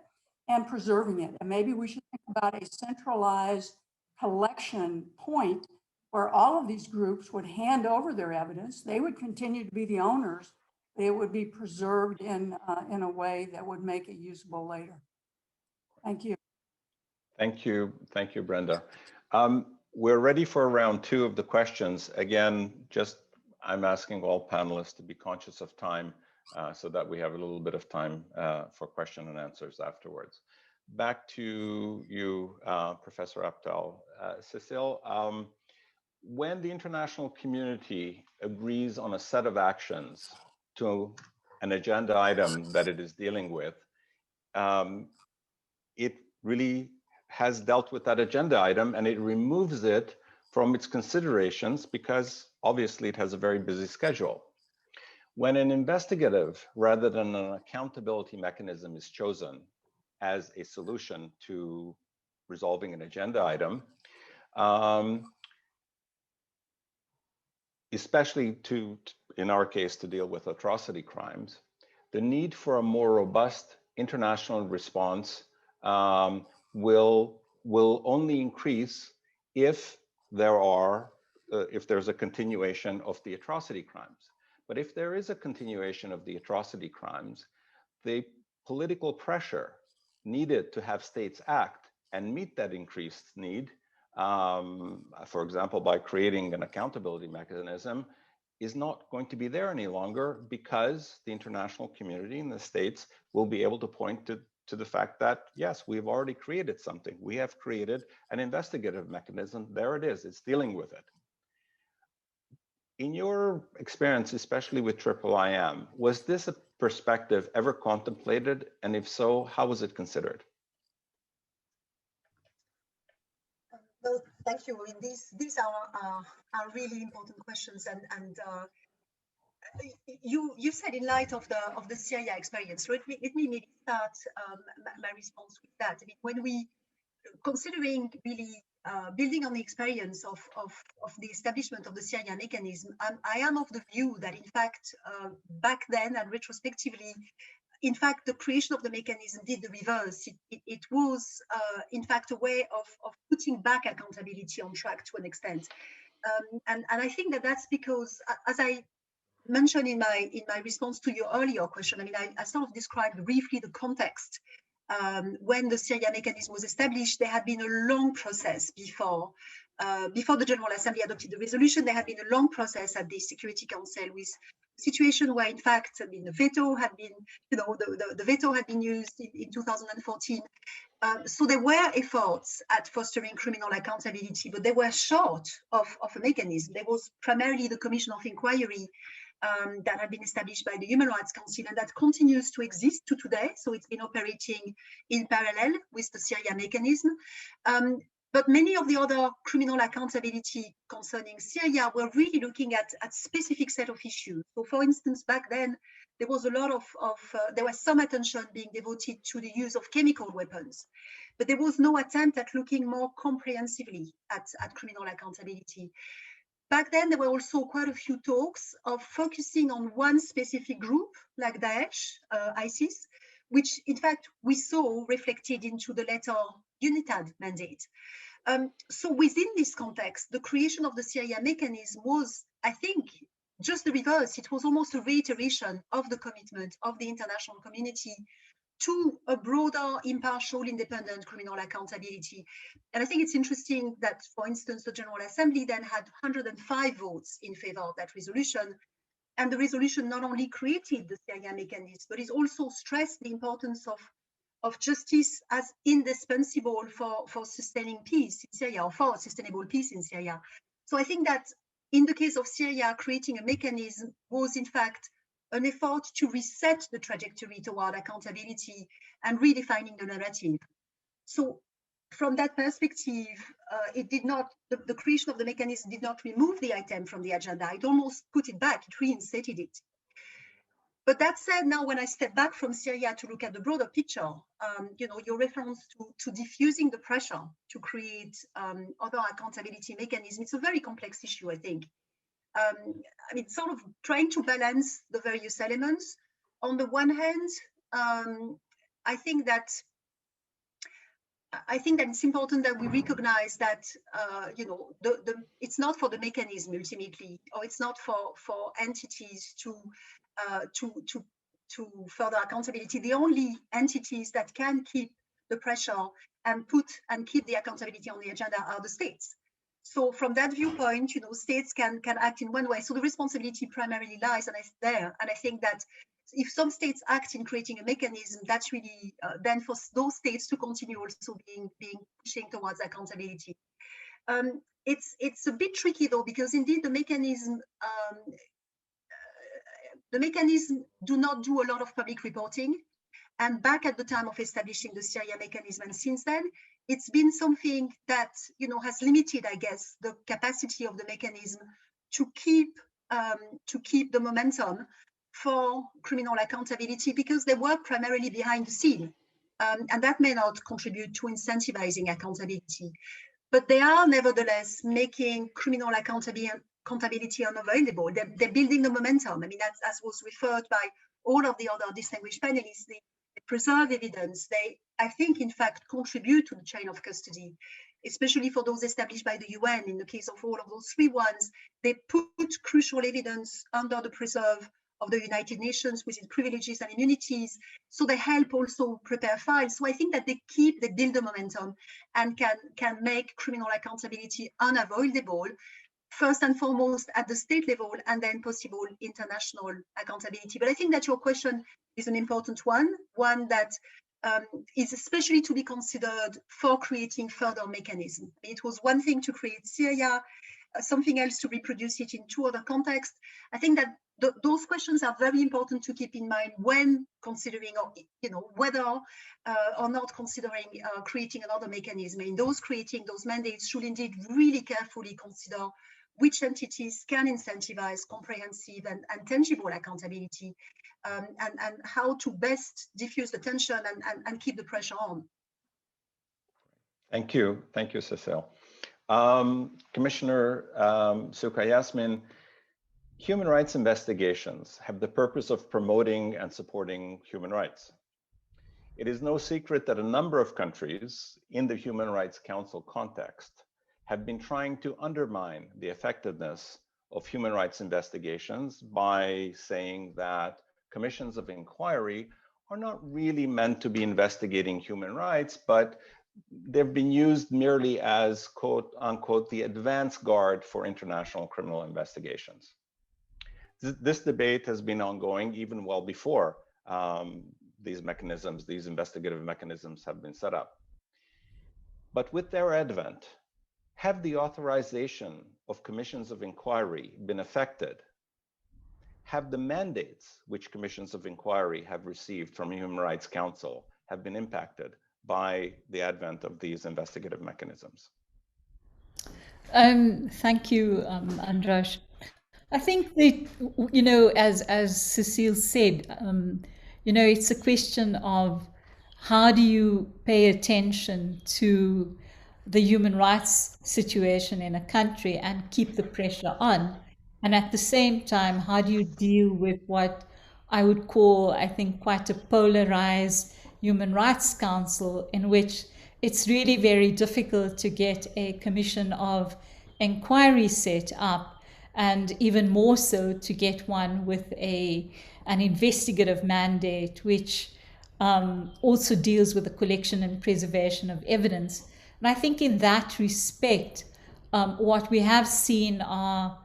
and preserving it. And maybe we should think about a centralized collection point where all of these groups would hand over their evidence. They would continue to be the owners. It would be preserved in a way that would make it usable later. Thank you. Thank you, Brenda. We're ready for round two of the questions. Again, I'm asking all panelists to be conscious of time so that we have a little bit of time for question and answers afterwards. Back to you, Professor Abtal. Cecile, when the international community agrees on a set of actions to an agenda item that it is dealing with, it really has dealt with that agenda item and it removes it from its considerations because obviously it has a very busy schedule. When an investigative rather than an accountability mechanism is chosen as a solution to resolving an agenda item, especially in our case, to deal with atrocity crimes, the need for a more robust international response will only increase if there's a continuation of the atrocity crimes. But if there is a continuation of the atrocity crimes, the political pressure needed to have states act and meet that increased need, for example, by creating an accountability mechanism, is not going to be there any longer because the international community and the states will be able to point to the fact that, yes, we've already created something. We have created an investigative mechanism. There it is. It's dealing with it. In your experience, especially with IIIM, was this a perspective ever contemplated? And if so, how was it considered? Well, thank you. I mean, these are really important questions, and you said in light of the Syria experience. Let me maybe start my response with that. I mean, when we considering really building on the experience of the establishment of the Syria mechanism, I am of the view that in fact back then and retrospectively, in fact, the creation of the mechanism did the reverse. It was, in fact, a way of putting back accountability on track to an extent. And I think that that's because, as I mentioned in my response to your earlier question, I mean, I sort of described briefly the context. When the Syria mechanism was established, there had been a long process before the General Assembly adopted the resolution. There had been a long process at the Security Council with a situation where, in fact, I mean, the veto had been, the veto had been used in 2014. So there were efforts at fostering criminal accountability, but they were short of a mechanism. There was primarily the Commission of Inquiry that had been established by the Human Rights Council and that continues to exist to today. So it's been operating in parallel with the Syria mechanism. But many of the other criminal accountability concerning Syria were really looking at specific set of issues. So for instance, back then, there was a lot there was some attention being devoted to the use of chemical weapons, but there was no attempt at looking more comprehensively at criminal accountability. Back then, there were also quite a few talks of focusing on one specific group, like Daesh, ISIS, which in fact we saw reflected into the later UNITAD mandate. So within this context, the creation of the Syria mechanism was, I think, just the reverse. It was almost a reiteration of the commitment of the international community to a broader, impartial, independent criminal accountability. And I think it's interesting that, for instance, the General Assembly then had 105 votes in favor of that resolution. And the resolution not only created the Syria mechanism, but it also stressed the importance of justice as indispensable for sustaining peace in Syria, or for sustainable peace in Syria. So I think that in the case of Syria, creating a mechanism was in fact an effort to reset the trajectory toward accountability and redefining the narrative. So from that perspective, it did not, the creation of the mechanism did not remove the item from the agenda. It almost put it back, it reinstated it. But that said, now when I step back from Syria to look at the broader picture, your reference to diffusing the pressure to create other accountability mechanisms, it's a very complex issue, I think. I mean, sort of trying to balance the various elements. On the one hand, I think that it's important that we recognize that it's not for the mechanism ultimately, or it's not for entities to further accountability. The only entities that can keep the pressure and keep the accountability on the agenda are the states. So from that viewpoint, states can act in one way. So the responsibility primarily lies there. And I think that if some states act in creating a mechanism, that's really then for those states to continue also being pushing towards accountability. It's a bit tricky though, because indeed the mechanism do not do a lot of public reporting. And back at the time of establishing the Syria mechanism, and since then, it's been something that has limited, I guess, the capacity of the mechanism to keep the momentum for criminal accountability, because they work primarily behind the scene, and that may not contribute to incentivizing accountability. But they are nevertheless making criminal accountability unavailable. They're building the momentum. I mean, that's, as was referred by all of the other distinguished panelists, they preserve evidence. They, I think, in fact, contribute to the chain of custody, especially for those established by the UN. In the case of all of those three ones, they put crucial evidence under the preserve of the United Nations with its privileges and immunities. So they help also prepare files. So I think that they build the momentum and can make criminal accountability unavoidable, first and foremost at the state level, and then possible international accountability. But I think that your question is an important one that is especially to be considered for creating further mechanisms. It was one thing to create Syria, something else to reproduce it in two other contexts. I think that those questions are very important to keep in mind when considering, whether or not considering creating another mechanism. And those creating those mandates should indeed really carefully consider which entities can incentivize comprehensive and tangible accountability, and how to best diffuse the tension and keep the pressure on. Thank you, Cecile. Commissioner Suka Yasmin, human rights investigations have the purpose of promoting and supporting human rights. It is no secret that a number of countries in the Human Rights Council context have been trying to undermine the effectiveness of human rights investigations by saying that commissions of inquiry are not really meant to be investigating human rights, but they've been used merely as, quote unquote, the advance guard for international criminal investigations. This debate has been ongoing even well before these mechanisms, these investigative mechanisms have been set up. But with their advent, have the authorization of commissions of inquiry been affected? Have the mandates which commissions of inquiry have received from Human Rights Council have been impacted by the advent of these investigative mechanisms? Thank you, Andras. I think that, you know, as Cecile said, you know, it's a question of how do you pay attention to the human rights situation in a country and keep the pressure on. And at the same time, how do you deal with what I would call, I think, quite a polarized Human Rights Council, in which it's really very difficult to get a commission of inquiry set up, and even more so to get one with an investigative mandate, which also deals with the collection and preservation of evidence. And I think in that respect, what we have seen are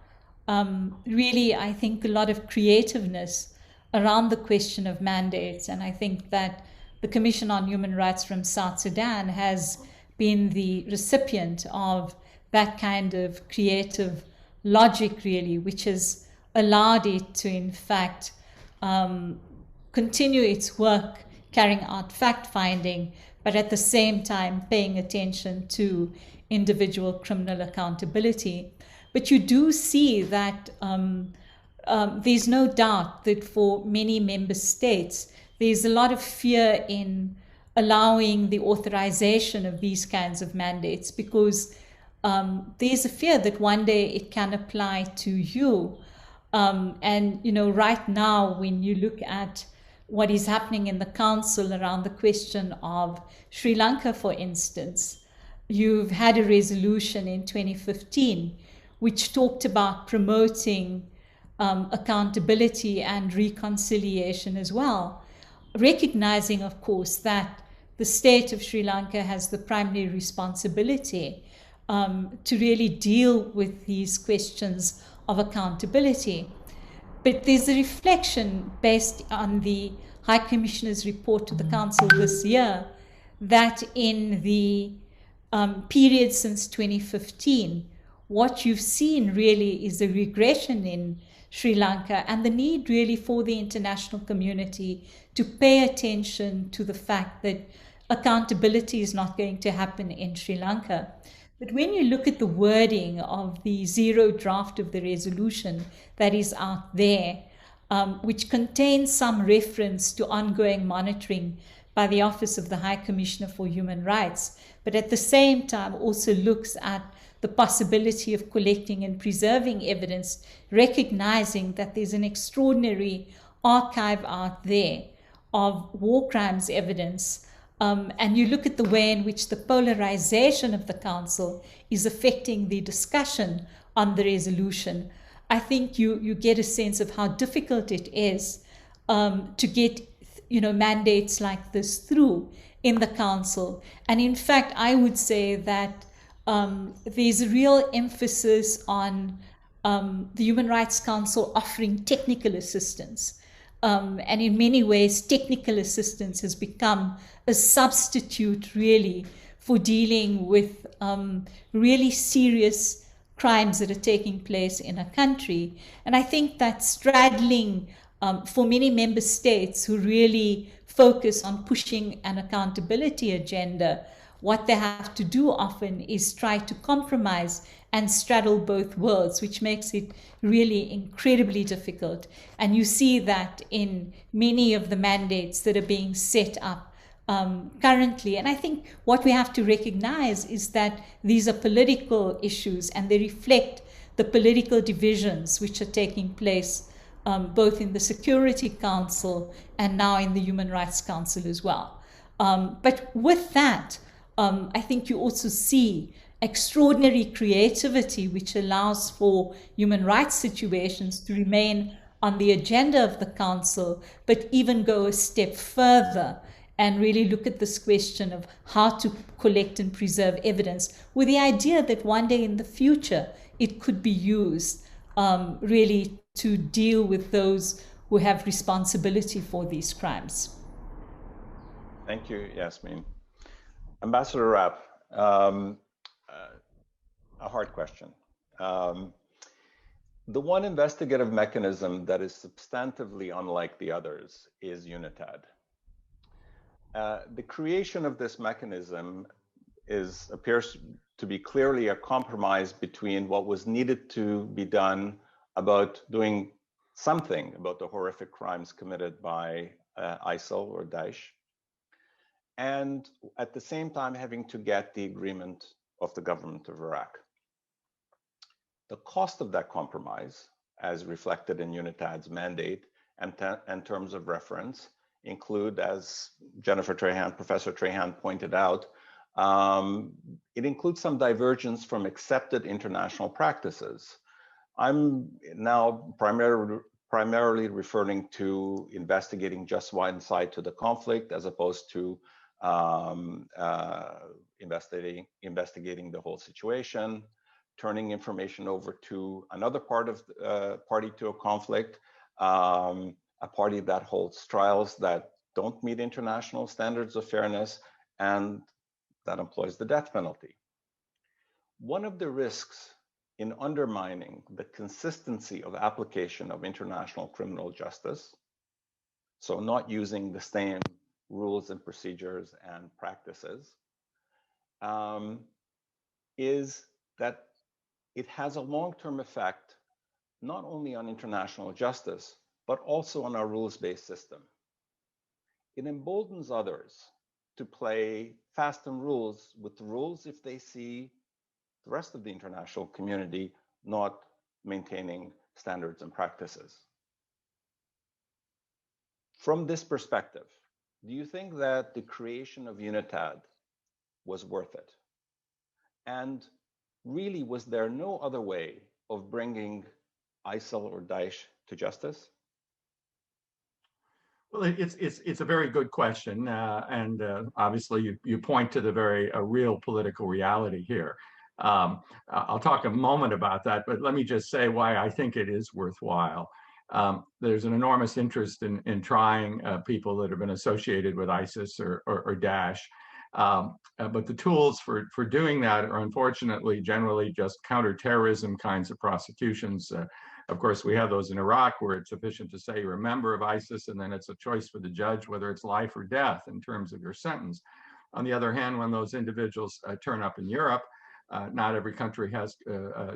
really, I think, a lot of creativeness around the question of mandates. And I think that the Commission on Human Rights from South Sudan has been the recipient of that kind of creative logic, really, which has allowed it to, in fact, continue its work carrying out fact-finding, but at the same time paying attention to individual criminal accountability. But you do see that there's no doubt that for many member states, there's a lot of fear in allowing the authorization of these kinds of mandates, because there's a fear that one day it can apply to you. And, you know, right now, when you look at what is happening in the council around the question of Sri Lanka, for instance, you've had a resolution in 2015 which talked about promoting accountability and reconciliation as well, recognizing, of course, that the state of Sri Lanka has the primary responsibility to really deal with these questions of accountability. But there's a reflection based on the High Commissioner's report to the Council this year that in the period since 2015, what you've seen really is a regression in Sri Lanka and the need really for the international community to pay attention to the fact that accountability is not going to happen in Sri Lanka. But when you look at the wording of the zero draft of the resolution that is out there, which contains some reference to ongoing monitoring by the Office of the High Commissioner for Human Rights, but at the same time also looks at the possibility of collecting and preserving evidence, recognizing that there's an extraordinary archive out there of war crimes evidence. And you look at the way in which the polarization of the council is affecting the discussion on the resolution, I think you get a sense of how difficult it is to get, you know, mandates like this through in the council. And in fact, I would say that there's a real emphasis on the Human Rights Council offering technical assistance. And in many ways, technical assistance has become a substitute really for dealing with really serious crimes that are taking place in a country. And I think that straddling for many member states who really focus on pushing an accountability agenda, what they have to do often is try to compromise and straddle both worlds, which makes it really incredibly difficult. And you see that in many of the mandates that are being set up currently. And I think what we have to recognize is that these are political issues, and they reflect the political divisions which are taking place both in the Security Council and now in the Human Rights Council as well. But with that, I think you also see extraordinary creativity, which allows for human rights situations to remain on the agenda of the Council, but even go a step further and really look at this question of how to collect and preserve evidence, with the idea that one day in the future it could be used really to deal with those who have responsibility for these crimes. Thank you, Yasmin. Ambassador Rapp, a hard question. The one investigative mechanism that is substantively unlike the others is UNITAD. The creation of this mechanism appears to be clearly a compromise between what was needed to be done about doing something about the horrific crimes committed by ISIL or Daesh, and at the same time having to get the agreement of the government of Iraq. The cost of that compromise, as reflected in UNITAD's mandate and terms of reference, include, as Professor Trahan pointed out, it includes some divergence from accepted international practices. I'm now primarily referring to investigating just one side to the conflict, as opposed to investigating the whole situation, turning information over to another party to a conflict, a party that holds trials that don't meet international standards of fairness and that employs the death penalty. One of the risks in undermining the consistency of application of international criminal justice, so not using the same rules and procedures and practices, is that it has a long-term effect not only on international justice, but also on our rules-based system. It emboldens others to play fast and rules with the rules if they see the rest of the international community not maintaining standards and practices. From this perspective, do you think that the creation of UNITAD was worth it? And really, was there no other way of bringing ISIL or Daesh to justice? Well, it's a very good question, and obviously you point to the very real political reality here. I'll talk a moment about that, but let me just say why I think it is worthwhile. There's an enormous interest in trying people that have been associated with ISIS or Daesh, but the tools for doing that are unfortunately generally just counterterrorism kinds of prosecutions. Of course, we have those in Iraq where it's sufficient to say you're a member of ISIS, and then it's a choice for the judge whether it's life or death in terms of your sentence. On the other hand, when those individuals turn up in Europe, not every country has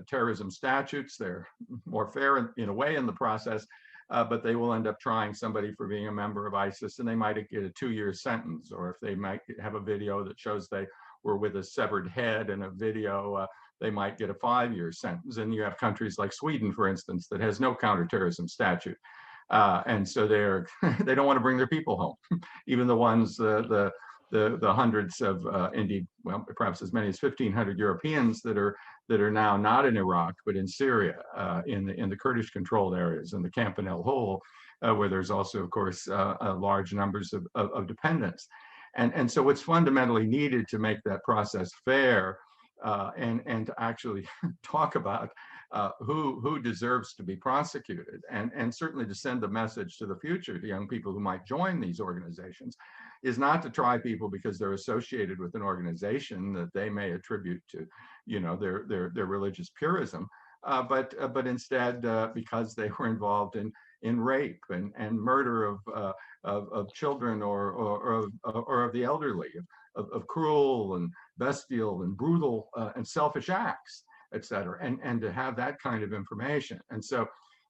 terrorism statutes. They're more fair in a way in the process, but they will end up trying somebody for being a member of ISIS, and they might get a 2-year sentence, or if they might have a video that shows they were with a severed head in a video, they might get a 5-year sentence. And you have countries like Sweden, for instance, that has no counterterrorism statute. And so they don't want to bring their people home, even the ones, the hundreds of, indeed, well, perhaps as many as 1,500 Europeans that are now not in Iraq, but in Syria, in the Kurdish-controlled areas, in the camp in El Hol, where there's also, of course, large numbers of dependents. And so what's fundamentally needed to make that process fair and to actually talk about who deserves to be prosecuted, and certainly to send the message to the future to young people who might join these organizations, is not to try people because they're associated with an organization that they may attribute to, their religious purism, but instead because they were involved in rape and murder of children or of the elderly, of cruel and bestial and brutal and selfish acts. et cetera, and to have that kind of information. And so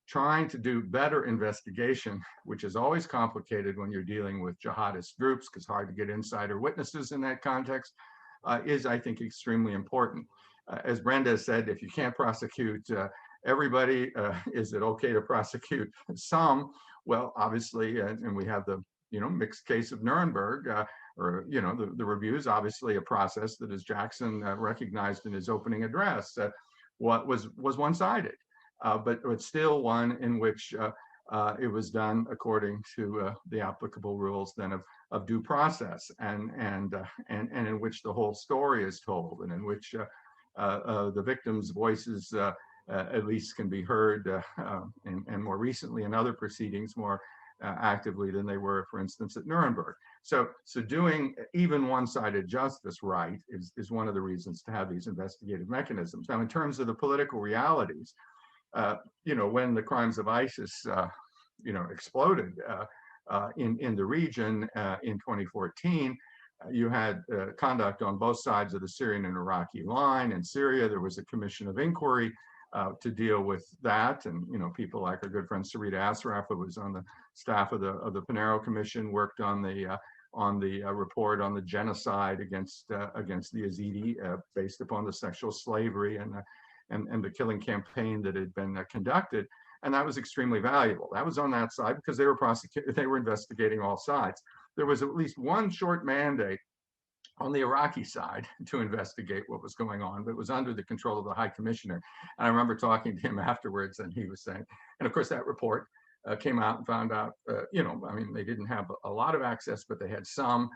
trying to do better investigation, which is always complicated when you're dealing with jihadist groups, because hard to get insider witnesses in that context, is, I think, extremely important. As Brenda said, if you can't prosecute everybody, is it okay to prosecute some? Well, obviously, and we have the mixed case of Nuremberg, or the review is obviously a process that, as Jackson recognized in his opening address, what was one-sided, but still one in which it was done according to the applicable rules then of due process, and in which the whole story is told, and in which the victims' voices at least can be heard, and more recently in other proceedings more actively than they were, for instance, at Nuremberg. So doing even one-sided justice right is one of the reasons to have these investigative mechanisms. Now, in terms of the political realities, when the crimes of ISIS, exploded in the region in 2014, you had conduct on both sides of the Syrian and Iraqi line. In Syria, there was a commission of inquiry to deal with that, and people like our good friend Sarita Asraf, who was on the staff of the Pinero Commission, worked on the report on the genocide against the Yazidi based upon the sexual slavery and the killing campaign that had been conducted, and that was extremely valuable. That was on that side because they were investigating all sides. There was at least one short mandate on the Iraqi side to investigate what was going on, but it was under the control of the High Commissioner. And I remember talking to him afterwards, and he was saying, and of course that report came out and found out, they didn't have a lot of access, but they had some,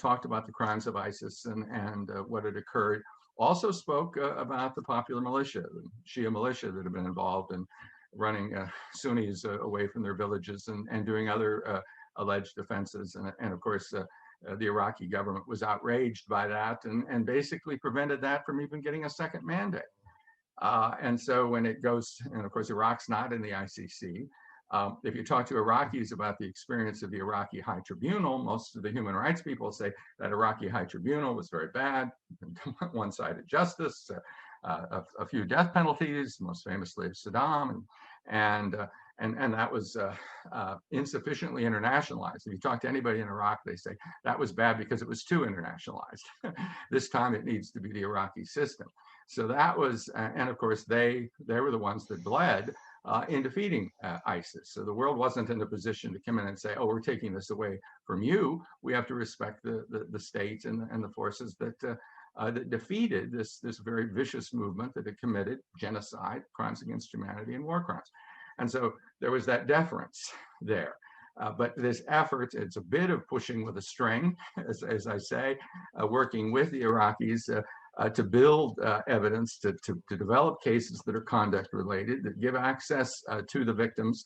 talked about the crimes of ISIS and what had occurred. Also spoke about the popular militia, the Shia militia that had been involved in running Sunnis away from their villages and doing other alleged offenses. And of course, the Iraqi government was outraged by that and basically prevented that from even getting a second mandate. And so when it goes, and of course, Iraq's not in the ICC. If you talk to Iraqis about the experience of the Iraqi High Tribunal, most of the human rights people say that Iraqi High Tribunal was very bad, one-sided justice, a few death penalties, most famously of Saddam, and that was insufficiently internationalized. If you talk to anybody in Iraq, they say that was bad because it was too internationalized. This time it needs to be the Iraqi system. So that was, and of course they were the ones that bled in defeating ISIS. So the world wasn't in a position to come in and say, oh, we're taking this away from you. We have to respect the state and the forces that defeated this very vicious movement that had committed genocide, crimes against humanity, and war crimes. And so there was that deference there. But this effort, it's a bit of pushing with a string, as I say, working with the Iraqis to build evidence, to develop cases that are conduct related, that give access to the victims,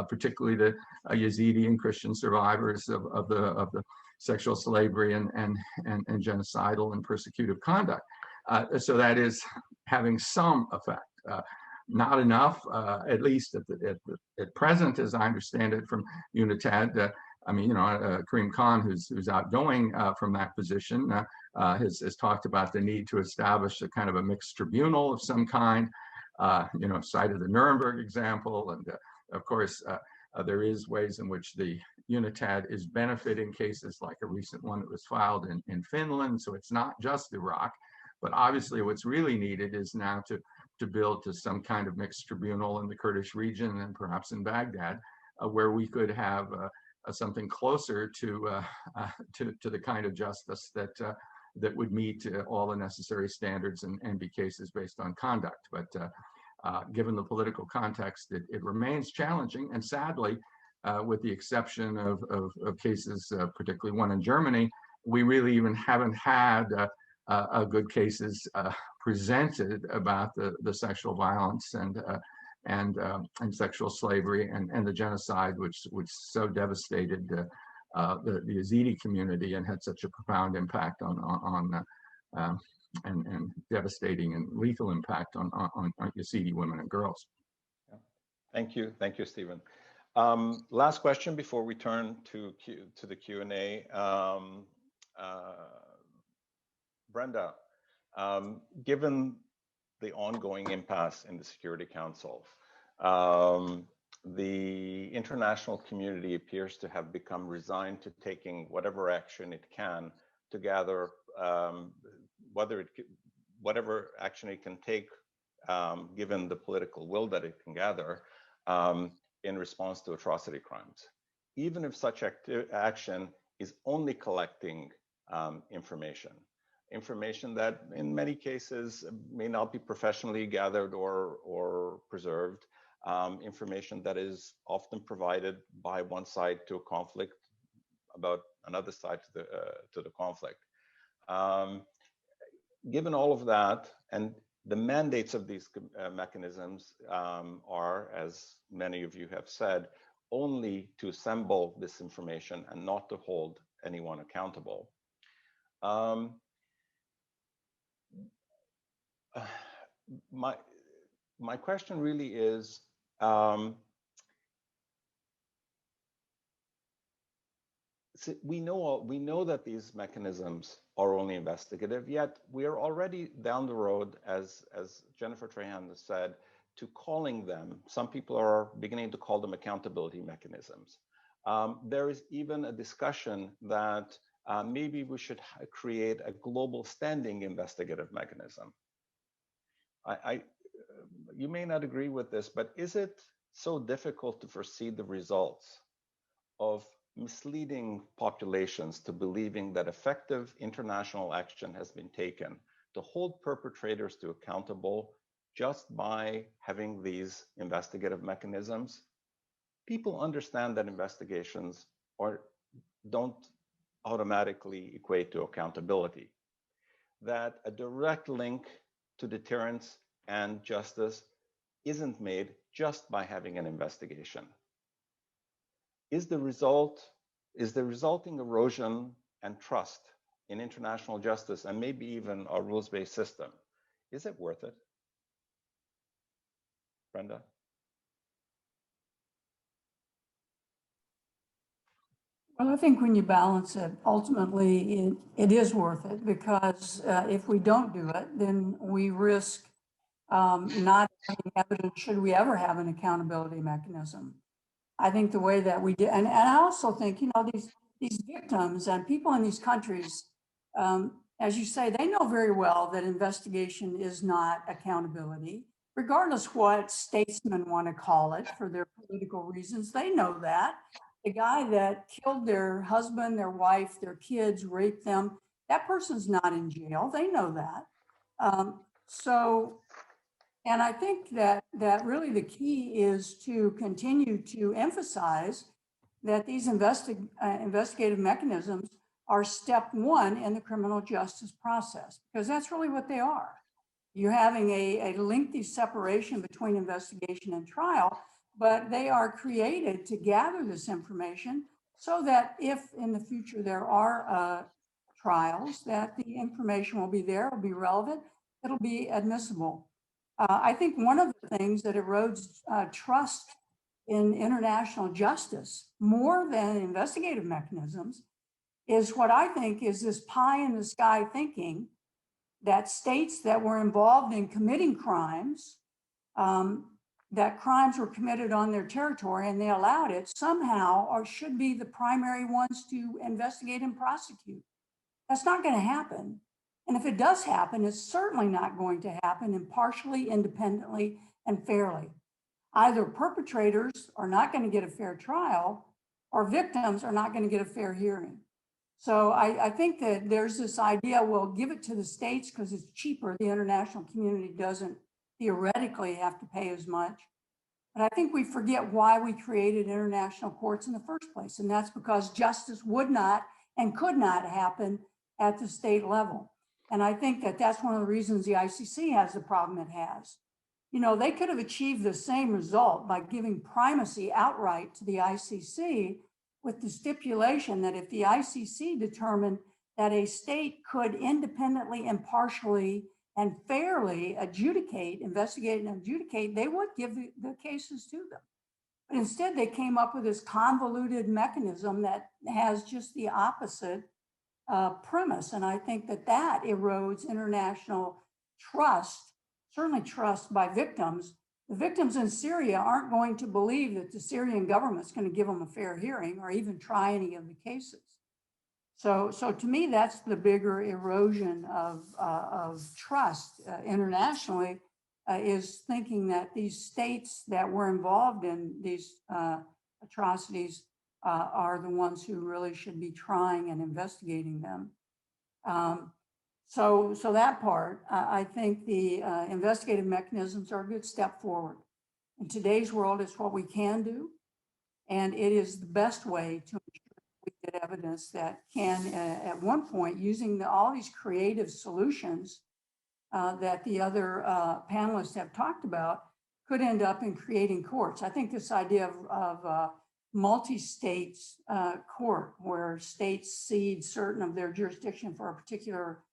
particularly the Yazidi and Christian survivors of the sexual slavery and genocidal and persecutive conduct. So that is having some effect. Not enough, at least at present, as I understand it from UNITAD. Karim Khan, who's outgoing from that position, has talked about the need to establish a kind of a mixed tribunal of some kind. Cited the Nuremberg example, and of course, there is ways in which the UNITAD is benefiting cases like a recent one that was filed in Finland. So it's not just Iraq, but obviously what's really needed is now to build to some kind of mixed tribunal in the Kurdish region and perhaps in Baghdad, where we could have something closer to the kind of justice that would meet all the necessary standards and be cases based on conduct. But given the political context, it remains challenging. And sadly, with the exception of cases, particularly one in Germany, we really even haven't had good cases presented about the sexual violence and sexual slavery and the genocide, which so devastated the Yazidi community and had such a profound impact and devastating and lethal impact on Yazidi women and girls. Yeah. Thank you, Stephen. Last question before we turn to the Q&A. Brenda, given the ongoing impasse in the Security Council. The international community appears to have become resigned to taking whatever action it can to gather whatever action it can take, given the political will that it can gather in response to atrocity crimes. Even if such action is only collecting information that in many cases may not be professionally gathered or preserved, information that is often provided by one side to a conflict about another side to the conflict. Given all of that, and the mandates of these mechanisms are, as many of you have said, only to assemble this information and not to hold anyone accountable. My question really is, we know that these mechanisms are only investigative, yet we are already down the road, as Jennifer Trahan has said, to calling them. Some people are beginning to call them accountability mechanisms. There is even a discussion that maybe we should create a global standing investigative mechanism. You may not agree with this, but is it so difficult to foresee the results of misleading populations to believing that effective international action has been taken to hold perpetrators to accountable just by having these investigative mechanisms? People understand that investigations don't automatically equate to accountability, that a direct link to deterrence and justice isn't made just by having an investigation. Is the resulting erosion and trust in international justice, and maybe even our rules-based system, is it worth it? Brenda? Well, I think when you balance it, ultimately it is worth it, because if we don't do it, then we risk not having evidence should we ever have an accountability mechanism. I think the way that we do, and I also think, you know, these victims and people in these countries, as you say, they know very well that investigation is not accountability, regardless what statesmen want to call it for their political reasons. They know that. The guy that killed their husband, their wife, their kids, raped them, that person's not in jail. They know that. And I think that really the key is to continue to emphasize that these investigative mechanisms are step one in the criminal justice process, because that's really what they are. You're having a lengthy separation between investigation and trial, but they are created to gather this information so that if in the future there are trials, that the information will be there, will be relevant, it'll be admissible. I think one of the things that erodes trust in international justice more than investigative mechanisms is what I think is this pie in the sky thinking that states that were involved in committing crimes, that crimes were committed on their territory and they allowed it, somehow or should be the primary ones to investigate and prosecute. That's not going to happen. And if it does happen, it's certainly not going to happen impartially, independently, and fairly. Either perpetrators are not going to get a fair trial, or victims are not going to get a fair hearing. So I think that there's this idea, we'll give it to the states because it's cheaper. The international community doesn't theoretically have to pay as much. But I think we forget why we created international courts in the first place. And that's because justice would not and could not happen at the state level. And I think that that's one of the reasons the ICC has the problem it has. You know, they could have achieved the same result by giving primacy outright to the ICC, with the stipulation that if the ICC determined that a state could independently, impartially, and fairly investigate and adjudicate, they would give the cases to them. But instead, they came up with this convoluted mechanism that has just the opposite premise. And I think that erodes international trust certainly trust by victims. The victims in Syria aren't going to believe that the Syrian government's going to give them a fair hearing or even try any of the cases. So to me, that's the bigger erosion of trust internationally, is thinking that these states that were involved in these atrocities are the ones who really should be trying and investigating them. So that part, I think the investigative mechanisms are a good step forward. In today's world, it's what we can do, and it is the best way to ensure we get evidence that can, at one point, using all these creative solutions that the other panelists have talked about, could end up in creating courts. I think this idea of multi-state court, where states cede certain of their jurisdiction for a particular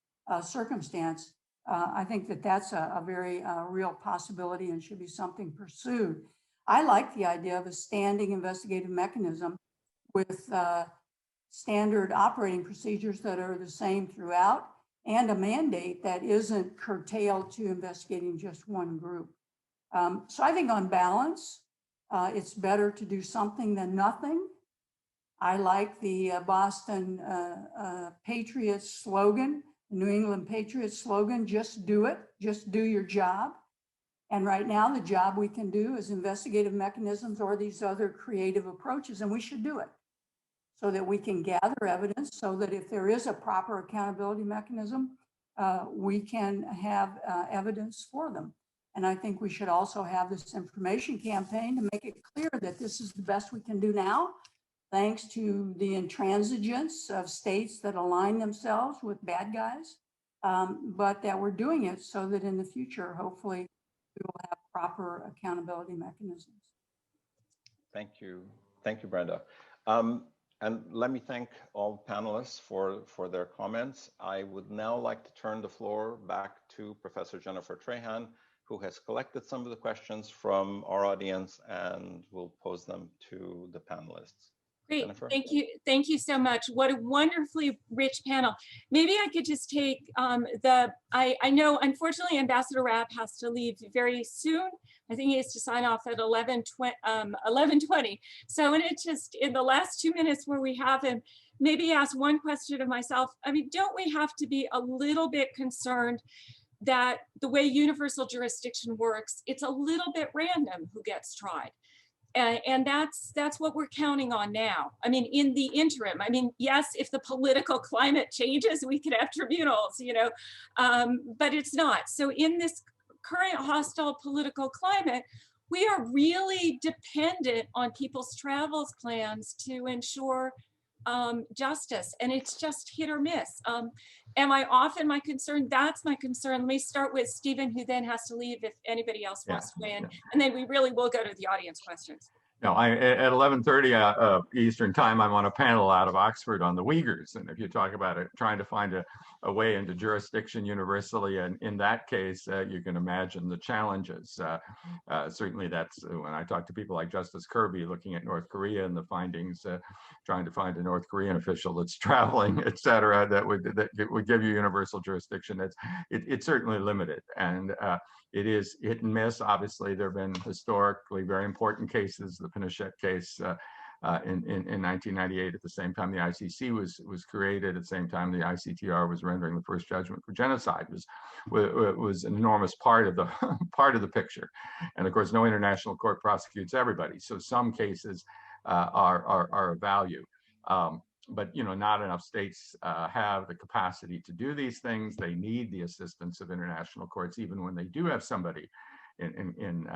circumstance, I think that that's a very real possibility and should be something pursued. I like the idea of a standing investigative mechanism with standard operating procedures that are the same throughout, and a mandate that isn't curtailed to investigating just one group. So I think on balance, it's better to do something than nothing. I like the Boston Patriots slogan, New England Patriots slogan, just do it, just do your job. And right now, the job we can do is investigative mechanisms or these other creative approaches, and we should do it so that we can gather evidence, so that if there is a proper accountability mechanism, we can have evidence for them. And I think we should also have this information campaign to make it clear that this is the best we can do now, thanks to the intransigence of states that align themselves with bad guys, but that we're doing it so that in the future, hopefully, we will have proper accountability mechanisms. Thank you, Brenda. And let me thank all panelists for their comments. I would now like to turn the floor back to Professor Jennifer Trahan, who has collected some of the questions from our audience and will pose them to the panelists. Great, Jennifer? thank you so much. What a wonderfully rich panel. Maybe I could just take I know unfortunately Ambassador Rapp has to leave very soon. I think he has to sign off at 11:20. So in the last 2 minutes where we have him, maybe ask one question of myself. I mean, don't we have to be a little bit concerned that the way universal jurisdiction works, it's a little bit random who gets tried? And that's what we're counting on now. I mean, in the interim, I mean, yes, if the political climate changes, we could have tribunals, you know, but it's not. So in this current hostile political climate, we are really dependent on people's travels plans to ensure justice, and it's just hit or miss. Am I off in my concern? That's my concern. Let me start with Stephen, who then has to leave if anybody else wants to weigh in, and then we really will go to the audience questions. No, at 11:30 Eastern time, I'm on a panel out of Oxford on the Uyghurs. And if you talk about it, trying to find a way into jurisdiction universally, and in that case, you can imagine the challenges. Certainly that's when I talk to people like Justice Kirby looking at North Korea and the findings, trying to find a North Korean official that's traveling, et cetera, that would give you universal jurisdiction. It's certainly limited. And it is hit and miss. Obviously, there have been historically very important cases. The Pinochet case in 1998, at the same time the ICC was created, at the same time the ICTR was rendering the first judgment for genocide, was an enormous part of the picture. And of course, no international court prosecutes everybody. So some cases are of value. But you know, not enough states have the capacity to do these things. They need the assistance of international courts, even when they do have somebody in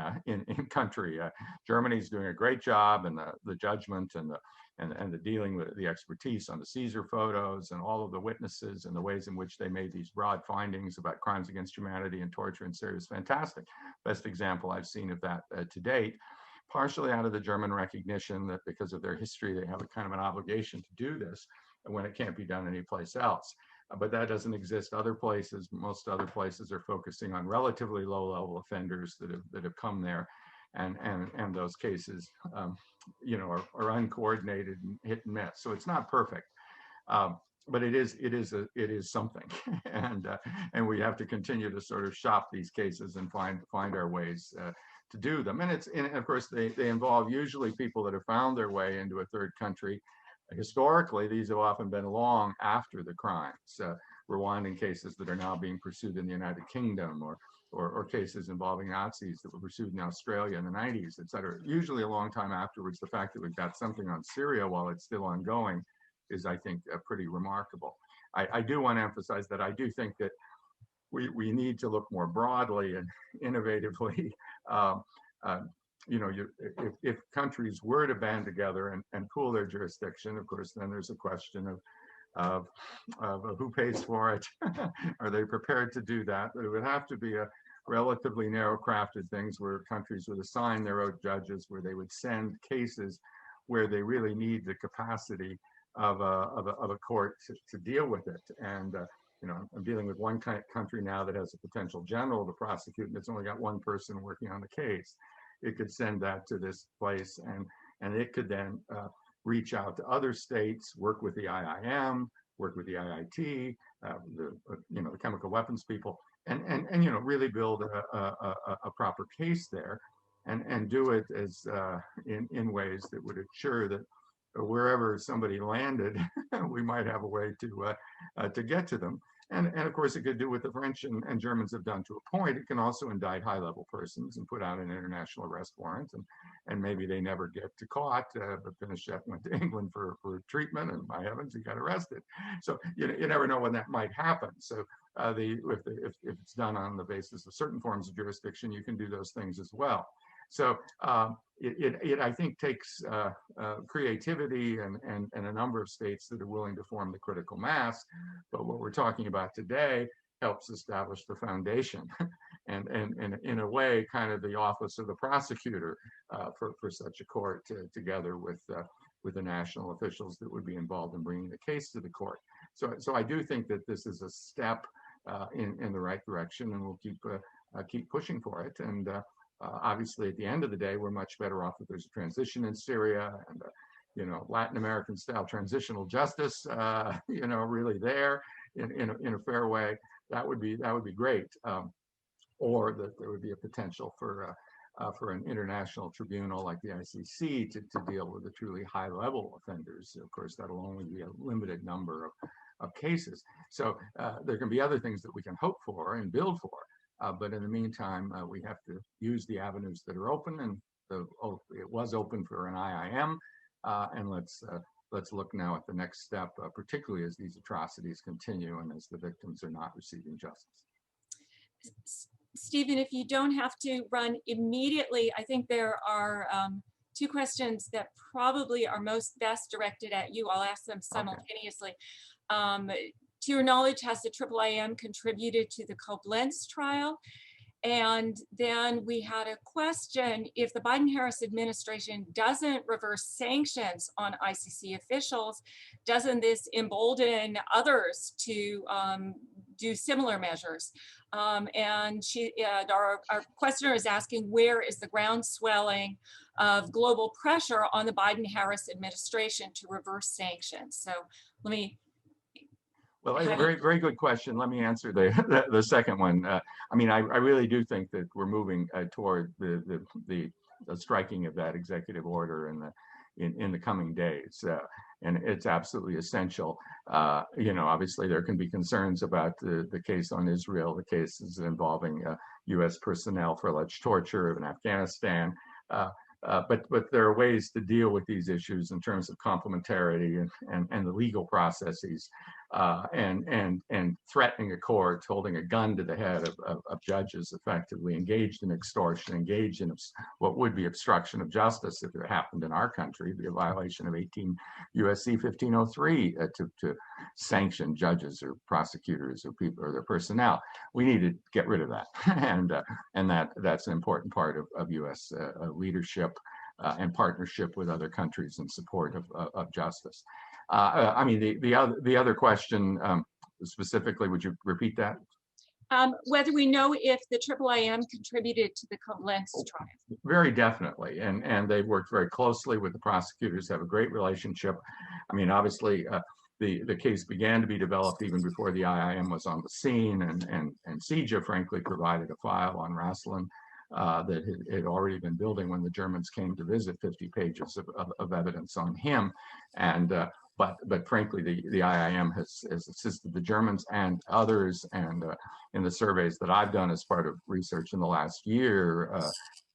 country. Germany's doing a great job, and the judgment and the dealing with the expertise on the Caesar photos and all of the witnesses and the ways in which they made these broad findings about crimes against humanity and torture in Syria is fantastic. Best example I've seen of that to date. Partially out of the German recognition that because of their history, they have a kind of an obligation to do this when it can't be done anyplace else. But that doesn't exist other places. Most other places are focusing on relatively low-level offenders that have come there, and those cases, you know, are uncoordinated and hit and miss. So it's not perfect. it is something, and we have to continue to sort of shop these cases and find our ways to do them. And of course they involve usually people that have found their way into a third country. Historically, these have often been long after the crimes. Rwandan cases that are now being pursued in the United Kingdom, or cases involving Nazis that were pursued in Australia in the 90s, et cetera. Usually a long time afterwards. The fact that we've got something on Syria while it's still ongoing is, I think, pretty remarkable. I do want to emphasize that I do think that we need to look more broadly and innovatively. If countries were to band together and pool their jurisdiction, of course, then there's a question of who pays for it. Are they prepared to do that? But it would have to be a relatively narrow crafted things where countries would assign their own judges, where they would send cases where they really need the capacity of a court to deal with it. And I'm dealing with one country now that has a potential general to prosecute, and it's only got one person working on the case. It could send that to this place, and it could then reach out to other states, work with the IIM, work with the IIT, the chemical weapons people, and really build a proper case there, and do it as in ways that would ensure that wherever somebody landed, we might have a way to get to them. And of course, it could do what the French and Germans have done to a point. It can also indict high-level persons and put out an international arrest warrant, and maybe they never get to caught. But Pinochet went to England for treatment, and by heavens, he got arrested. So you never know when that might happen. So if it's done on the basis of certain forms of jurisdiction, you can do those things as well. So it I think takes creativity and a number of states that are willing to form the critical mass. But what we're talking about today helps establish the foundation, and in a way, kind of the office of the prosecutor for such a court, together with the national officials that would be involved in bringing the case to the court. So I do think that this is a step in the right direction, and we'll keep pushing for it. And obviously, at the end of the day, we're much better off if there's a transition in Syria and, Latin American style transitional justice, really there in a fair way. That would be great. Or that there would be a potential for an international tribunal like the ICC to deal with the truly high-level offenders. Of course, that'll only be a limited number of cases. So there can be other things that we can hope for and build for. But in the meantime, we have to use the avenues that are open, and it was open for an IIM, and let's look now at the next step, particularly as these atrocities continue and as the victims are not receiving justice. Stephen, if you don't have to run immediately, I think there are two questions that probably are best directed at you. I'll ask them simultaneously. Okay. To your knowledge, has the IIIM contributed to the Koblenz trial? And then we had a question, if the Biden-Harris administration doesn't reverse sanctions on ICC officials, doesn't this embolden others to do similar measures? And our questioner is asking, where is the groundswelling of global pressure on the Biden-Harris administration to reverse sanctions? So let me. Well, a very good question. Let me answer the second one. I really do think that we're moving toward the striking of that executive order in the coming days, and it's absolutely essential. Obviously there can be concerns about the case on Israel, the cases involving U.S. personnel for alleged torture in Afghanistan. But there are ways to deal with these issues in terms of complementarity and the legal processes, and threatening a court, holding a gun to the head of judges effectively engaged in extortion, engaged in what would be obstruction of justice if it happened in our country, be a violation of 18 U.S.C. 1503 to sanction judges or prosecutors or people or their personnel. We need to get rid of that, and that's an important part of U.S. leadership and partnership with other countries in support of justice. The other question specifically, would you repeat that? Whether we know if the IIIM contributed to the Koblenz trial. Very definitely, and they've worked very closely with the prosecutors, have a great relationship. Obviously, the case began to be developed even before the IIM was on the scene, and CIJA, frankly, provided a file on Raslan that had already been building when the Germans came to visit, 50 pages of evidence on him. And but frankly, the IIM has assisted the Germans and others, and in the surveys that I've done as part of research in the last year,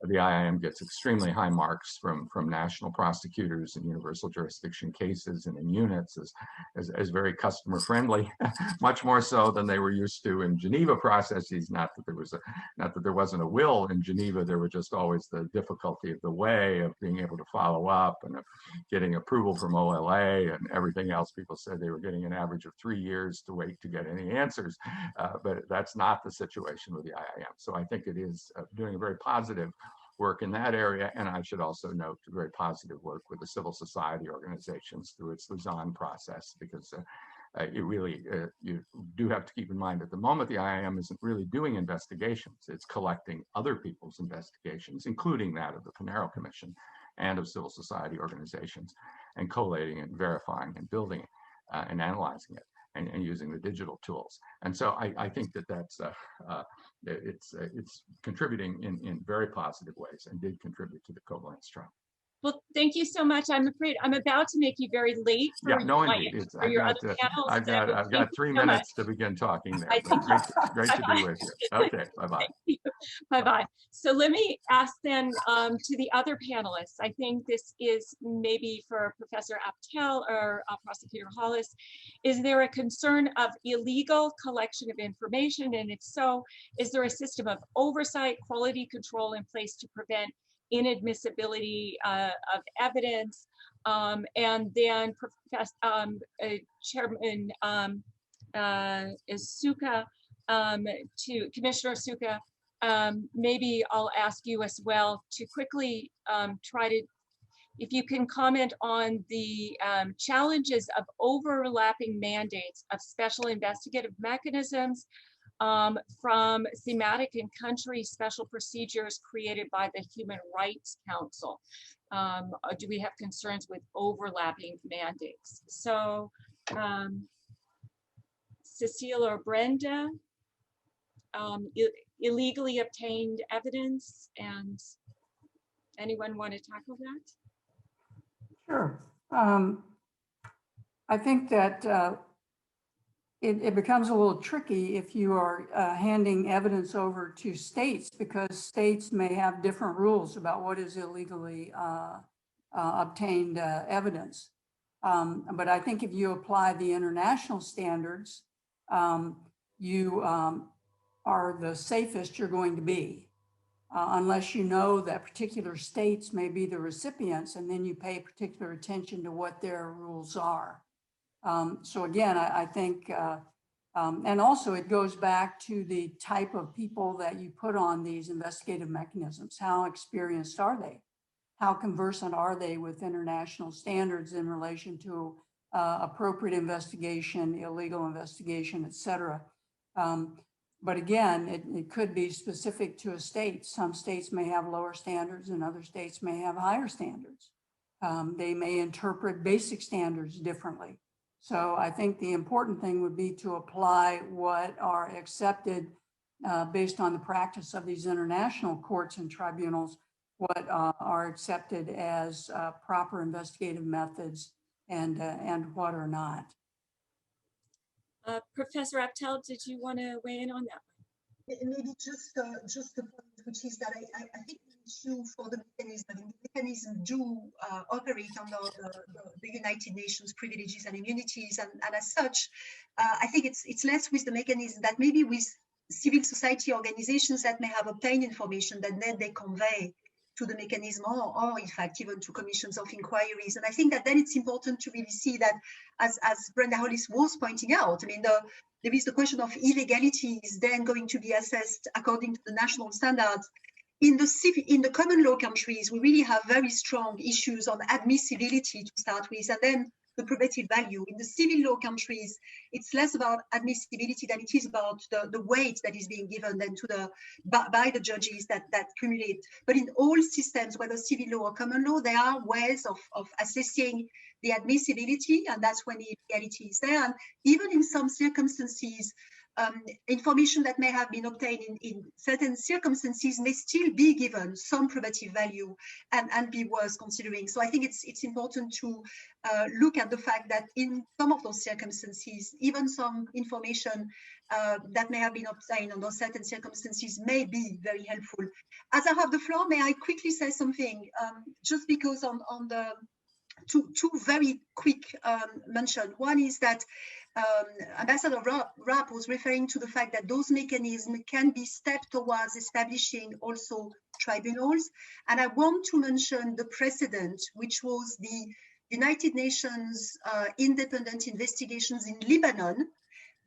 the IIM gets extremely high marks from national prosecutors in universal jurisdiction cases and in units as very customer friendly, much more so than they were used to in Geneva processes. Not that there wasn't a will in Geneva, there was just always the difficulty of the way of being able to follow up and of getting approval from OLA and everything else. People said they were getting an average of 3 years to wait to get any answers, but that's not the situation with the IIM. So I think it is doing a very positive work in that area. And I should also note very positive work with the civil society organizations through its Lausanne process, because it really, you do have to keep in mind at the moment, the IIM isn't really doing investigations. It's collecting other people's investigations, including that of the Pinero Commission and of civil society organizations, and collating and verifying and building it and analyzing it and using the digital tools. And so I think that's it's contributing in very positive ways, and did contribute to the Koblenz trial. Well, thank you so much. I'm afraid I'm about to make you very late for, I've got 3 minutes to begin talking there. Great to be with you. Okay, bye-bye. Bye-bye. So let me ask then to the other panelists. I think this is maybe for Professor Aptel or Prosecutor Hollis. Is there a concern of illegal collection of information? And if so, is there a system of oversight, quality control in place to prevent inadmissibility of evidence? And then Chairman Suka, to Commissioner Suka, maybe I'll ask you as well to quickly try to, if you can comment on the challenges of overlapping mandates of special investigative mechanisms from thematic and country special procedures created by the Human Rights Council. Do we have concerns with overlapping mandates? So Cecile or Brenda, illegally obtained evidence, and anyone want to tackle that? Sure. I think that it becomes a little tricky if you are handing evidence over to states, because states may have different rules about what is illegally obtained evidence. But I think if you apply the international standards, you are the safest you're going to be, unless you know that particular states may be the recipients, and then you pay particular attention to what their rules are. So again, I think, and also it goes back to the type of people that you put on these investigative mechanisms. How experienced are they? How conversant are they with international standards in relation to appropriate investigation, illegal investigation, et cetera? But again, it could be specific to a state. Some states may have lower standards and other states may have higher standards. They may interpret basic standards differently. So I think the important thing would be to apply what are accepted based on the practice of these international courts and tribunals, what are accepted as proper investigative methods and what are not. Professor Aptel, did you want to weigh in on that? Maybe just a point, which is that I think the issue for the mechanism do operate under the United Nations privileges and immunities, and as such, I think it's less with the mechanism that maybe with civil society organizations that may have obtained information that then they convey to the mechanism, or in fact even to commissions of inquiries. And I think that then it's important to really see that, as Brenda Hollis was pointing out, I mean, there is the question of illegality is then going to be assessed according to the national standards. In the common law countries, we really have very strong issues on admissibility to start with, and then the probative value. In the civil law countries, it's less about admissibility than it is about the weight that is being given then to by the judges that cumulate. But in all systems, whether civil law or common law, there are ways of assessing the admissibility, and that's when the illegality is there. And even in some circumstances, information that may have been obtained in certain circumstances may still be given some probative value and be worth considering. So I think it's important to look at the fact that in some of those circumstances, even some information that may have been obtained under certain circumstances may be very helpful. As I have the floor, may I quickly say something, just because on the two very quick mention. One is that Ambassador Rapp was referring to the fact that those mechanisms can be steps towards establishing also tribunals. And I want to mention the precedent, which was the United Nations independent investigations in Lebanon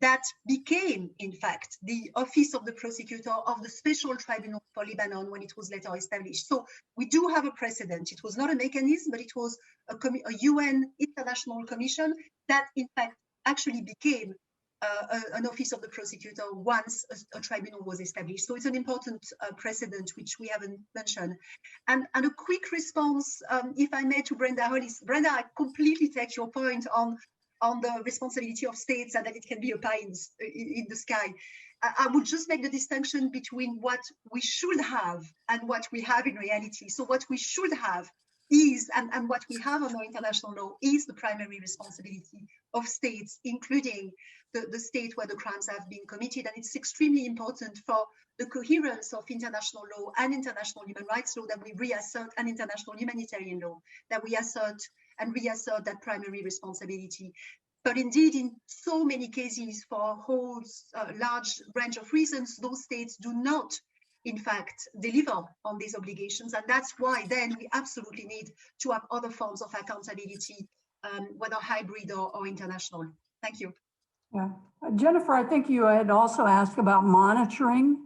that became, in fact, the Office of the Prosecutor of the Special Tribunal for Lebanon when it was later established. So we do have a precedent. It was not a mechanism, but it was a UN international commission that, in fact, actually became an Office of the Prosecutor once a tribunal was established. So it's an important precedent, which we haven't mentioned. And a quick response, if I may, to Brenda Hollis. Brenda, I completely take your point on the responsibility of states and that it can be a pie in the sky. I would just make the distinction between what we should have and what we have in reality. So what we should have is, and what we have under international law is the primary responsibility of states, including the state where the crimes have been committed. And it's extremely important for the coherence of international law and international human rights law that we reassert, and international humanitarian law, that we assert and reassert that primary responsibility. But indeed, in so many cases, for a whole large range of reasons, those states do not, in fact, deliver on these obligations. And that's why then we absolutely need to have other forms of accountability, whether hybrid or international. Thank you. Yeah. Jennifer, I think you had also asked about monitoring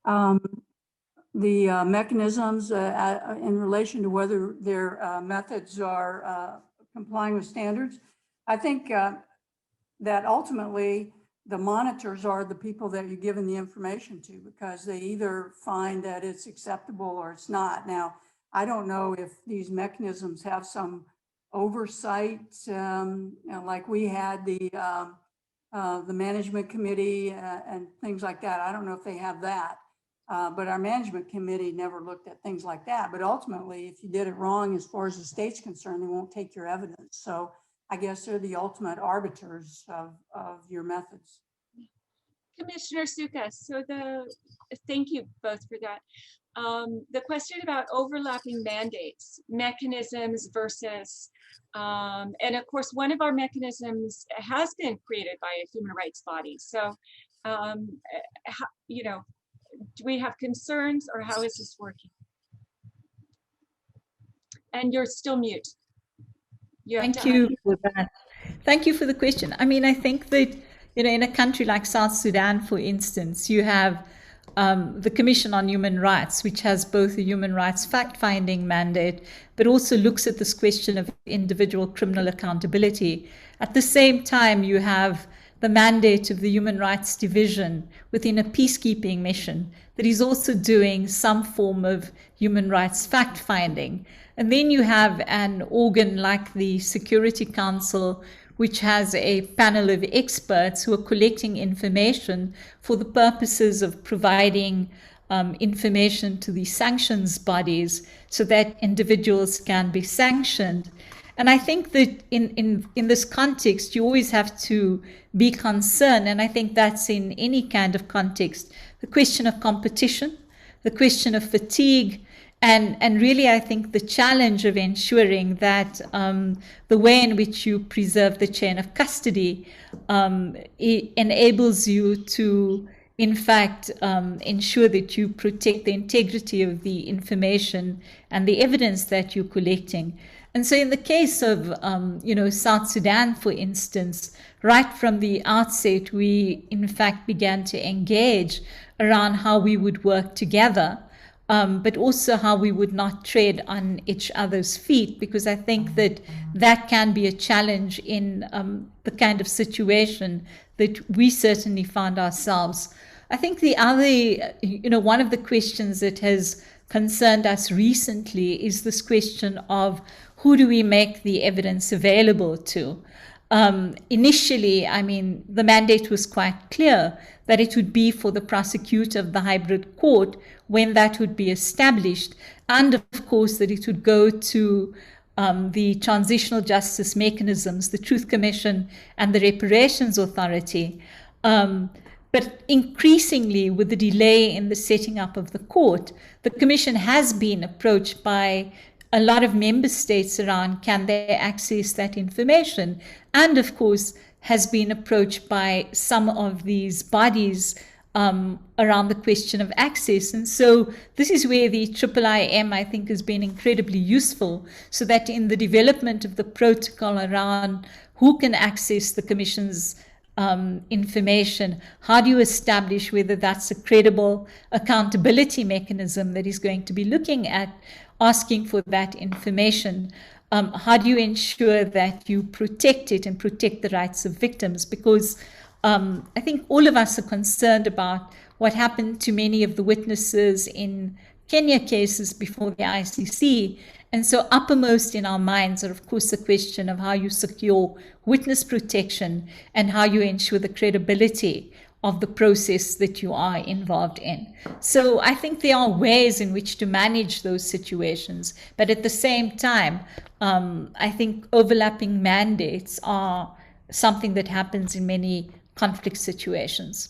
the mechanisms in relation to whether their methods are complying with standards. I think that ultimately the monitors are the people that you're giving the information to, because they either find that it's acceptable or it's not. Now, I don't know if these mechanisms have some oversight, like we had the management committee and things like that. I don't know if they have that. But our management committee never looked at things like that. But ultimately, if you did it wrong, as far as the state's concerned, they won't take your evidence. So I guess they're the ultimate arbiters of your methods. Commissioner Suka, so thank you both for that. The question about overlapping mandates, mechanisms versus, and of course, one of our mechanisms has been created by a human rights body. So, you know, do we have concerns, or how is this working? And you're still mute. Thank you for that. Thank you for the question. I mean, I think that, you know, in a country like South Sudan, for instance, you have the Commission on Human Rights, which has both a human rights fact-finding mandate, but also looks at this question of individual criminal accountability. At the same time, you have the mandate of the Human Rights Division within a peacekeeping mission that is also doing some form of human rights fact-finding. And then you have an organ like the Security Council, which has a panel of experts who are collecting information for the purposes of providing information to the sanctions bodies so that individuals can be sanctioned. And I think that in this context, you always have to be concerned, and I think that's in any kind of context, the question of competition, the question of fatigue, and really I think the challenge of ensuring that the way in which you preserve the chain of custody it enables you to, in fact, ensure that you protect the integrity of the information and the evidence that you're collecting. And so in the case of, you know, South Sudan, for instance, right from the outset, we in fact began to engage around how we would work together but also how we would not tread on each other's feet, because I think that that can be a challenge in the kind of situation that we certainly found ourselves. I think the other, one of the questions that has concerned us recently is this question of who do we make the evidence available to? Initially, I mean, the mandate was quite clear that it would be for the prosecutor of the hybrid court when that would be established, and of course that it would go to the transitional justice mechanisms, the Truth Commission and the Reparations Authority. But increasingly, with the delay in the setting up of the court, the Commission has been approached by a lot of member states around can they access that information, and of course has been approached by some of these bodies around the question of access. And so this is where the IIIM, I think, has been incredibly useful, so that in the development of the protocol around who can access the Commission's information, how do you establish whether that's a credible accountability mechanism that is going to be looking at asking for that information? How do you ensure that you protect it and protect the rights of victims? Because I think all of us are concerned about what happened to many of the witnesses in Kenya cases before the ICC. And so uppermost in our minds are, of course, the question of how you secure witness protection and how you ensure the credibility of the process that you are involved in. So I think there are ways in which to manage those situations, but at the same time, I think overlapping mandates are something that happens in many conflict situations.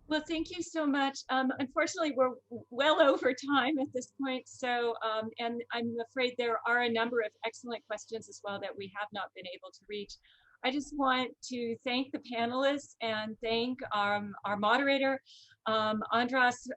Well, thank you so much. Unfortunately, we're well over time at this point. So, and I'm afraid there are a number of excellent questions as well that we have not been able to reach. I just want to thank the panelists and thank our moderator, Andras,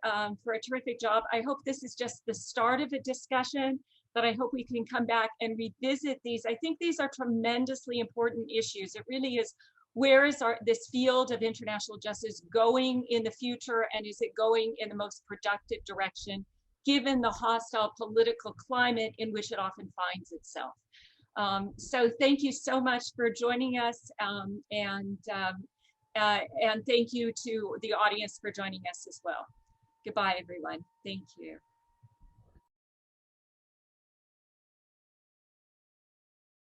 for a terrific job. I hope this is just the start of a discussion, but I hope we can come back and revisit these. I think these are tremendously important issues. It really is. Where is this field of international justice going in the future, and is it going in the most productive direction, given the hostile political climate in which it often finds itself? So thank you so much for joining us, and thank you to the audience for joining us as well. Goodbye, everyone. Thank you.